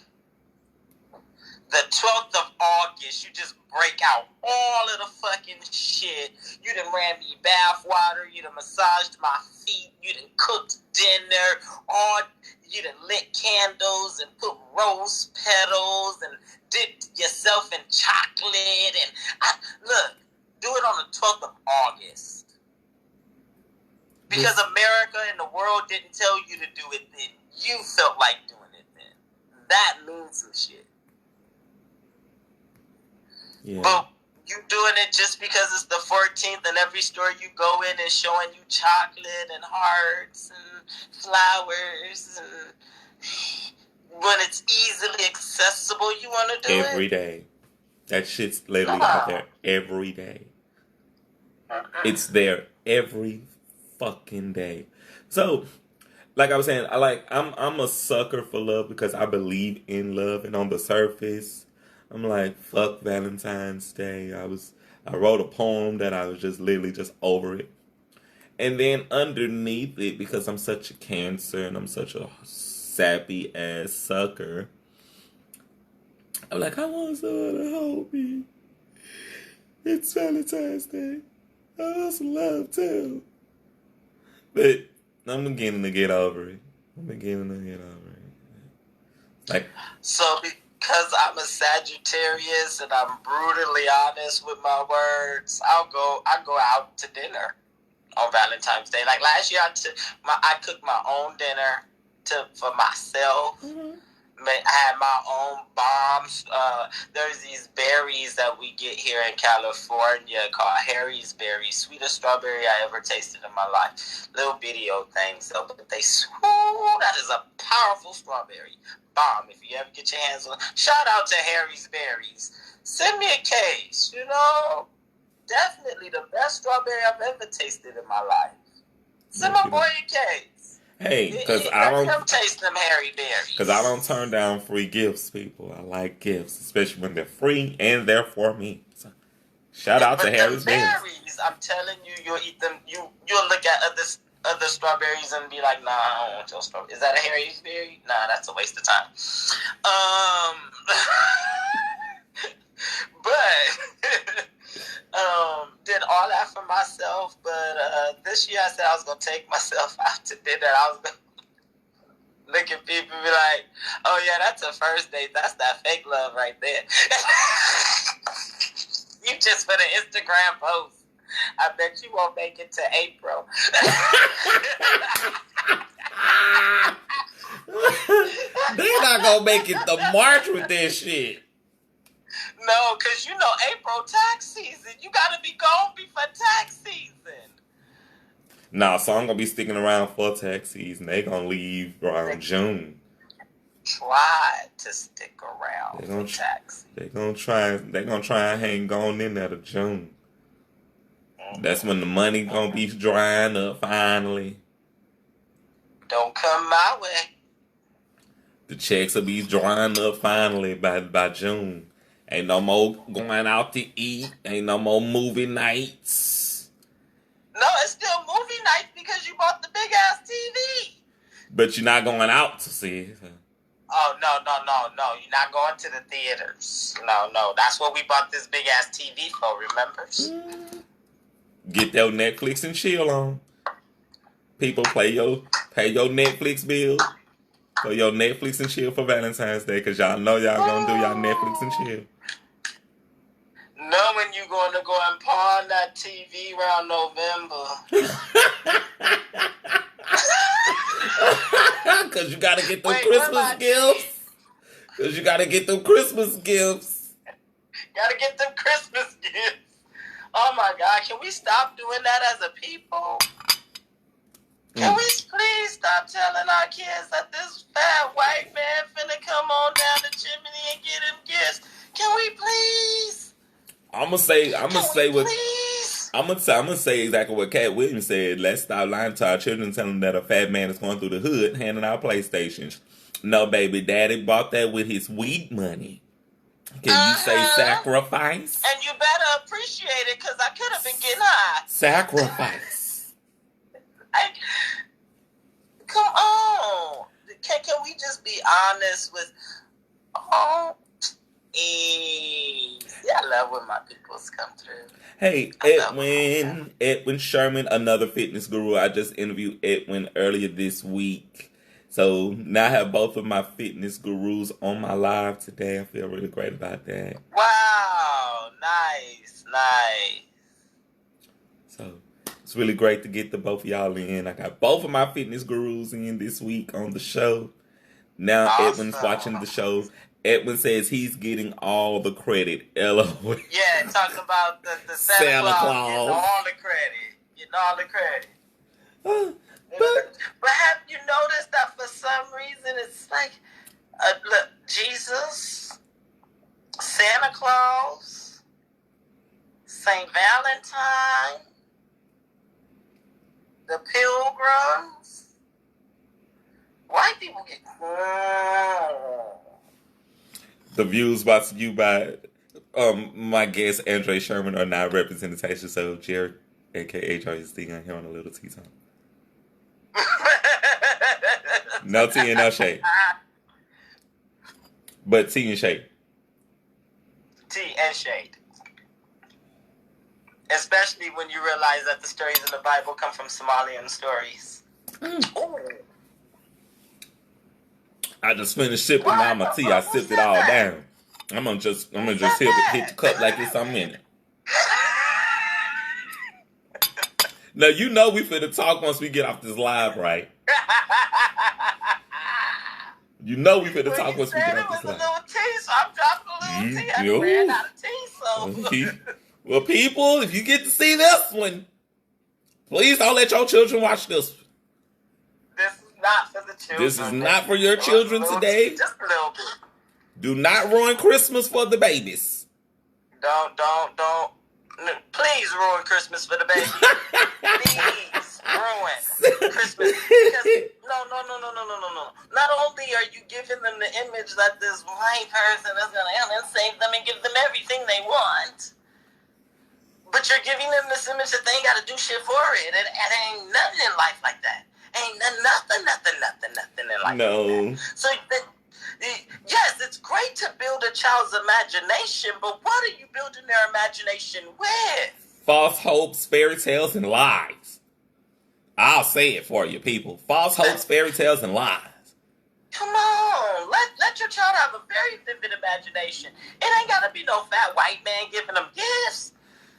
The 12th of August, you just break out all of the fucking shit. You done ran me bath water. You done massaged my feet. You done cooked dinner. You done lit candles and put rose petals and dipped yourself in chocolate. And look, do it on the 12th of August. Because America and the world didn't tell you to do it then. You felt like doing it then. That means some shit. Yeah. But you doing it just because it's the 14th and every store you go in is showing you chocolate and hearts and flowers and when it's easily accessible, you want to do it? Every day. That shit's literally out there every day. It's there every fucking day. So, like I was saying, I'm a sucker for love because I believe in love, and on the surface, I'm like, fuck Valentine's Day. I wrote a poem that I was just literally just over it. And then underneath it, because I'm such a Cancer and I'm such a sappy ass sucker, I'm like, I want someone to hold me. It's Valentine's Day. I want some love too. But I'm beginning to get over it. Like, so because I'm a Sagittarius and I'm brutally honest with my words, I go out to dinner on Valentine's Day. Like last year, I cooked my own dinner for myself. mm-hmm. I had my own bombs. There's these berries that we get here in California called Harry's berries. Sweetest strawberry I ever tasted in my life. Little bitty old things, though, but that is a powerful strawberry bomb. If you ever get your hands on, shout out to Harry's berries. Send me a case. Definitely the best strawberry I've ever tasted in my life. Send my boy a case. Hey, because I don't taste them Harry berries. Because I don't turn down free gifts, people. I like gifts, especially when they're free and they're for me. So, shout out to Harry's berries. I'm telling you, you'll eat them. You'll look at other strawberries and be like, nah, I don't want your strawberry. Is that a Harry's berry? Nah, that's a waste of time. But did all that for myself, but this year I said I was gonna take myself out to dinner. Look at people and be like, oh yeah, that's a first date. That's that fake love right there. You just put an Instagram post. I bet you won't make it to April. They're not gonna make it to March with this shit. No, because you know April tax season. You gotta be gone before tax season. Nah, so I'm gonna be sticking around for tax season. They gonna leave around June. Try to stick around for tax season. They gonna try and hang on in there to June. That's when the money gonna be drying up finally. Don't come my way. The checks will be drying up finally by June. Ain't no more going out to eat. Ain't no more movie nights. No, it's still movie nights because you bought the big ass TV. But you're not going out to see it. Oh, no. You're not going to the theaters. No. That's what we bought this big ass TV for, remember? Get your Netflix and chill on. People pay your Netflix bill for your Netflix and chill for Valentine's Day, because y'all know y'all gonna do y'all Netflix and chill. Knowing you going to go and pawn that TV around November. Because you got to get them Christmas gifts. Because you got to get them Christmas gifts. Got to get them Christmas gifts. Oh my God, can we stop doing that as a people? Can we please stop telling our kids that this fat white man finna come on down the chimney and get him gifts? Can we please? I'm gonna say exactly what Cat Williams said. Let's stop lying to our children, telling them that a fat man is going through the hood handing out PlayStations. No, baby, Daddy bought that with his weed money. Can you say sacrifice? And you better appreciate it, because I could have been getting high. Sacrifice. Come on. Can we just be honest with... I love when my peoples come through. Hey, Edwin Sherman, another fitness guru. I just interviewed Edwin earlier this week. So now I have both of my fitness gurus on my live today. I feel really great about that. Wow, nice. So it's really great to get the both of y'all in. I got both of my fitness gurus in this week on the show. Now awesome. Edwin's watching the show. Edwin says he's getting all the credit. LOL. Yeah, talking about the Santa Claus getting all the credit. But have you noticed that for some reason it's like, look, Jesus, Santa Claus, Saint Valentine, the Pilgrims, white people get... The views brought to you by my guest Andre Sherman are not representation, so Jared, aka Charlie Sting, here on a Little Tea Time. No tea and no shade. But tea and shade. Tea and shade. Especially when you realize that the stories in the Bible come from Somalian stories. Ooh. I just finished sipping all my tea. I sipped it all down. I'm gonna just hit the cup like it's something in it. Now you know we finna talk once we get off this live, right? You know we finna talk once we get off this live. It was a little tea, so I'm dropping a little tea. I ran out of tea, so. Well, people, if you get to see this one, please don't let your children watch this one. Not for the children. This is not for your children today. Just a little bit. Do not ruin Christmas for the babies. Don't. Please ruin Christmas for the babies. Please ruin Christmas. Because, no. Not only are you giving them the image that this white person is going to help and save them and give them everything they want, but you're giving them this image that they ain't got to do shit for it. And ain't nothing in life like that. Ain't nothing in life. No. So, yes, it's great to build a child's imagination, but what are you building their imagination with? False hopes, fairy tales, and lies. I'll say it for you, people. False hopes, fairy tales, and lies. have a very vivid imagination. It ain't gotta be no fat white man giving them gifts.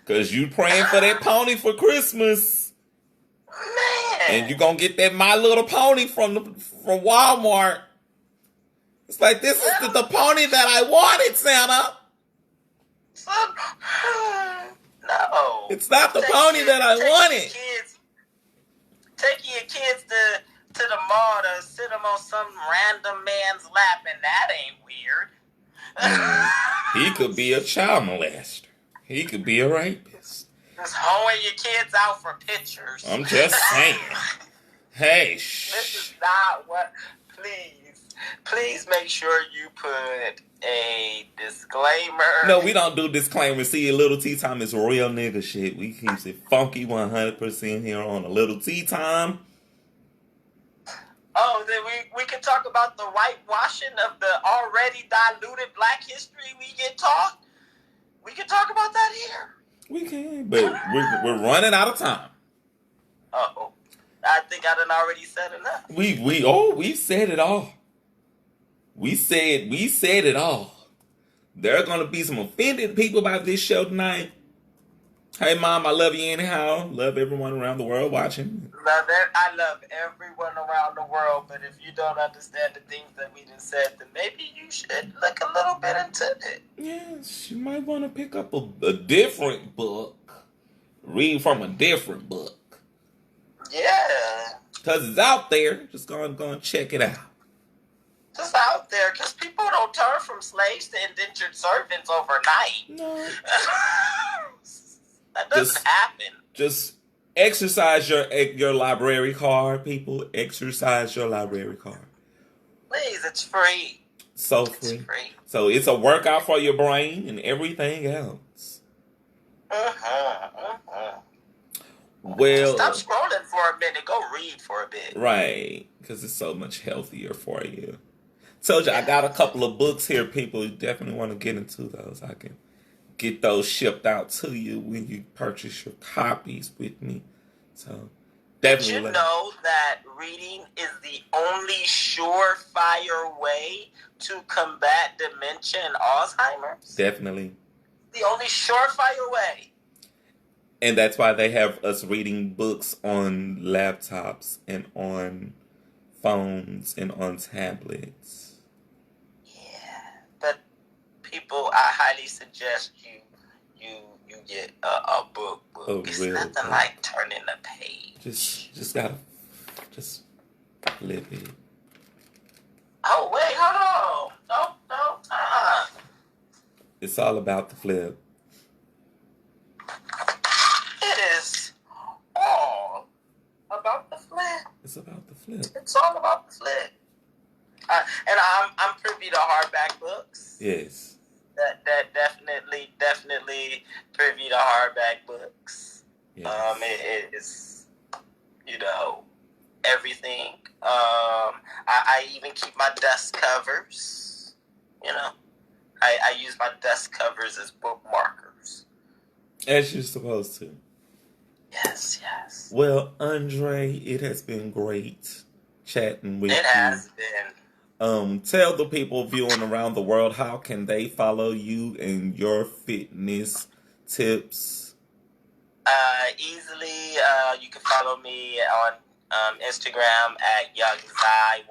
Cause you praying for that pony for Christmas. Man. And you gonna get that My Little Pony from Walmart. It's like, this is the pony that I wanted, Santa. No. It's not the pony that I wanted. Taking your kids to the mall to sit them on some random man's lap, and that ain't weird. He could be a child molester. He could be a rapist. Just hoeing your kids out for pictures. I'm just saying. Hey, This is not what... Please make sure you put a disclaimer. No, we don't do disclaimers. See, Little Tea Time is real nigga shit. We keep it funky 100% here on a Little Tea Time. Oh, then we can talk about the whitewashing of the already diluted Black history we get taught. We can talk about that here. We can, but we're running out of time. Uh-oh. I think I done already said enough. We've said it all. We said it all. There are gonna be some offended people about this show tonight. Hey, Mom, I love you anyhow. Love everyone around the world watching. I love everyone around the world, but if you don't understand the things that we just said, then maybe you should look a little bit into it. Yes, you might want to pick up a different book. Read from a different book. Yeah. Because it's out there. Just go and check it out. Just out there, because people don't turn from slaves to indentured servants overnight. No. That doesn't happen. Just exercise your library card, people. Exercise your library card. Please, it's free. So free. It's free. So it's a workout for your brain and everything else. Well, stop scrolling for a minute. Go read for a bit. Right, because it's so much healthier for you. Told you, I got a couple of books here, people. You definitely want to get into those. I can get those shipped out to you when you purchase your copies with me. So, definitely. Did you know that reading is the only surefire way to combat dementia and Alzheimer's? Definitely. The only surefire way. And that's why they have us reading books on laptops and on phones and on tablets. But people, I highly suggest you get a book. It's nothing like turning a page. Just gotta flip it. Oh wait, hold on. No. It's all about the flip. It is all about the flip. It's about the flip. It's all about the flip. And I'm privy to hardback books. Yes. That definitely privy to hardback books. Yes. It is, everything. I even keep my dust covers. I use my dust covers as bookmarkers. As you're supposed to. Yes. Well, Andre, it has been great chatting with you. It has been. Tell the people viewing around the world, how can they follow you and your fitness tips? Easily, you can follow me on Instagram at YoungZai,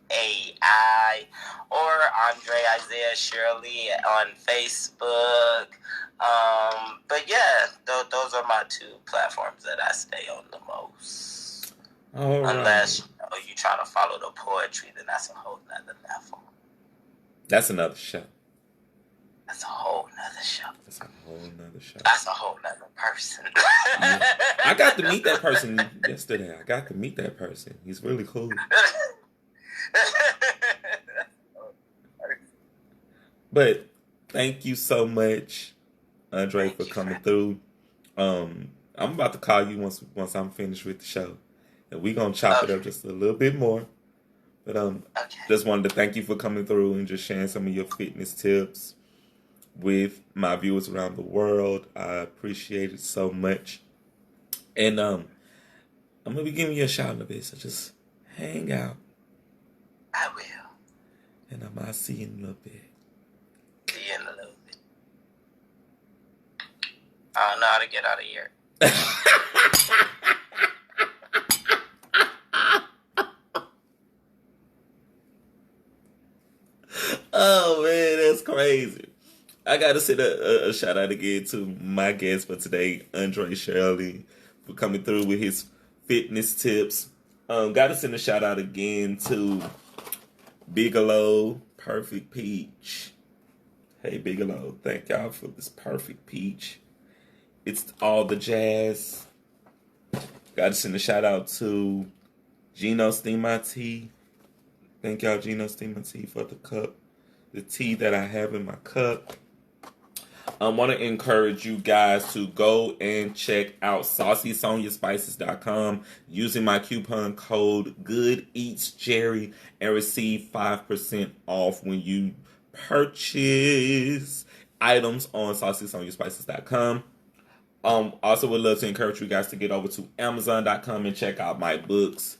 YGCAI, or Andre Isaiah Shirley on Facebook. But yeah, those are my two platforms that I stay on the most. All right. Unless you trying to follow the poetry, then that's a whole nother level. That's another show. That's a whole nother show. That's a whole nother show. That's a whole nother person. Yeah. I got to meet that person yesterday. He's really cool. But thank you so much, Andre, for coming through. I'm about to call you once I'm finished with the show. And we're going to chop it up just a little bit more. But just wanted to thank you for coming through and just sharing some of your fitness tips with my viewers around the world. I appreciate it so much. And I'm going to be giving you a shout in a bit, so just hang out. I will. And I might see you in a little bit. See you in a little bit. I don't know how to get out of here. Oh man, that's crazy. I gotta send a shout out again to my guest for today, Andre Shirley, for coming through with his fitness tips. Gotta send a shout out again to Bigelow Perfect Peach. Hey Bigelow, thank y'all for this perfect peach. It's all the jazz. Gotta send a shout out to Gino Steam My Tea. Thank y'all, Gino Steam My Tea, for the cup. The tea that I have in my cup. I want to encourage you guys to go and check out SaucySoniaSpices.com using my coupon code GoodEatsJerry and receive 5% off when you purchase items on SaucySoniaSpices.com. Also would love to encourage you guys to get over to Amazon.com and check out my books.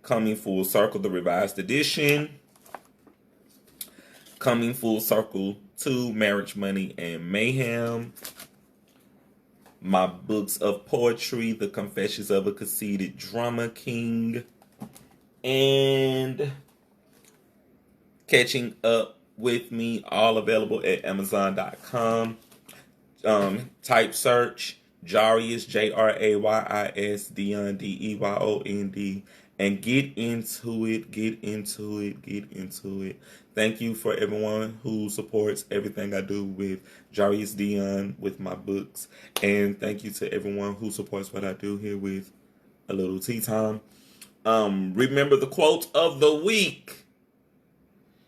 Coming Full Circle, the revised edition. Coming Full Circle 2, Marriage, Money, and Mayhem. My books of poetry, The Confessions of a Conceited Drama King. And Catching Up With Me, all available at Amazon.com. Type search Jarius, Jrayyis, Deyon, Deyond, and get into it. Thank you for everyone who supports everything I do with Jarius Deyon with my books. And thank you to everyone who supports what I do here with A Little Tea Time. Remember the quote of the week.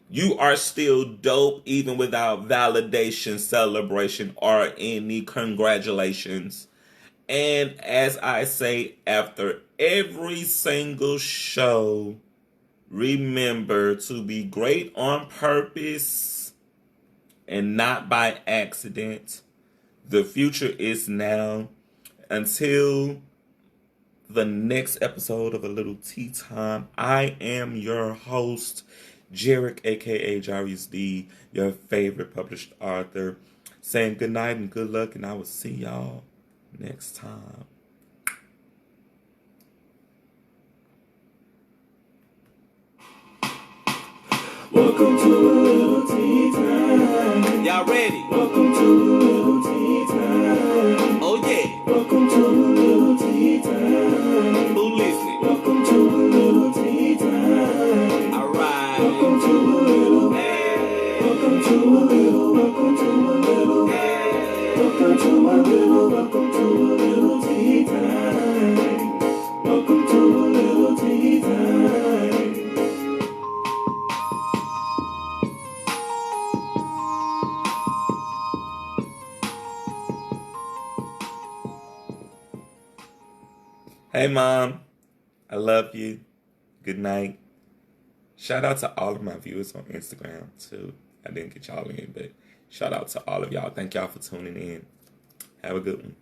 You are still dope even without validation, celebration, or any congratulations. And as I say after every single show, remember to be great on purpose and not by accident. The future is now. Until the next episode of A Little Tea Time, I am your host, Jarek, aka Jarius D, your favorite published author, saying good night and good luck, and I will see y'all next time. Welcome to A Little Tea Time. Y'all ready? Welcome to A Little Tea Time. Oh yeah. Welcome to A Little Tea Time. Who listening? Welcome to A Little Tea Time. All right. Welcome to A Little. Welcome to A Little. Welcome to A Little. Welcome to A Little. Welcome to A Little Tea Time. Welcome to A Little Tea Time. Hey mom, I love you. Good night. Shout out to all of my viewers on Instagram too. I didn't get y'all in, but shout out to all of y'all. Thank y'all for tuning in. Have a good one.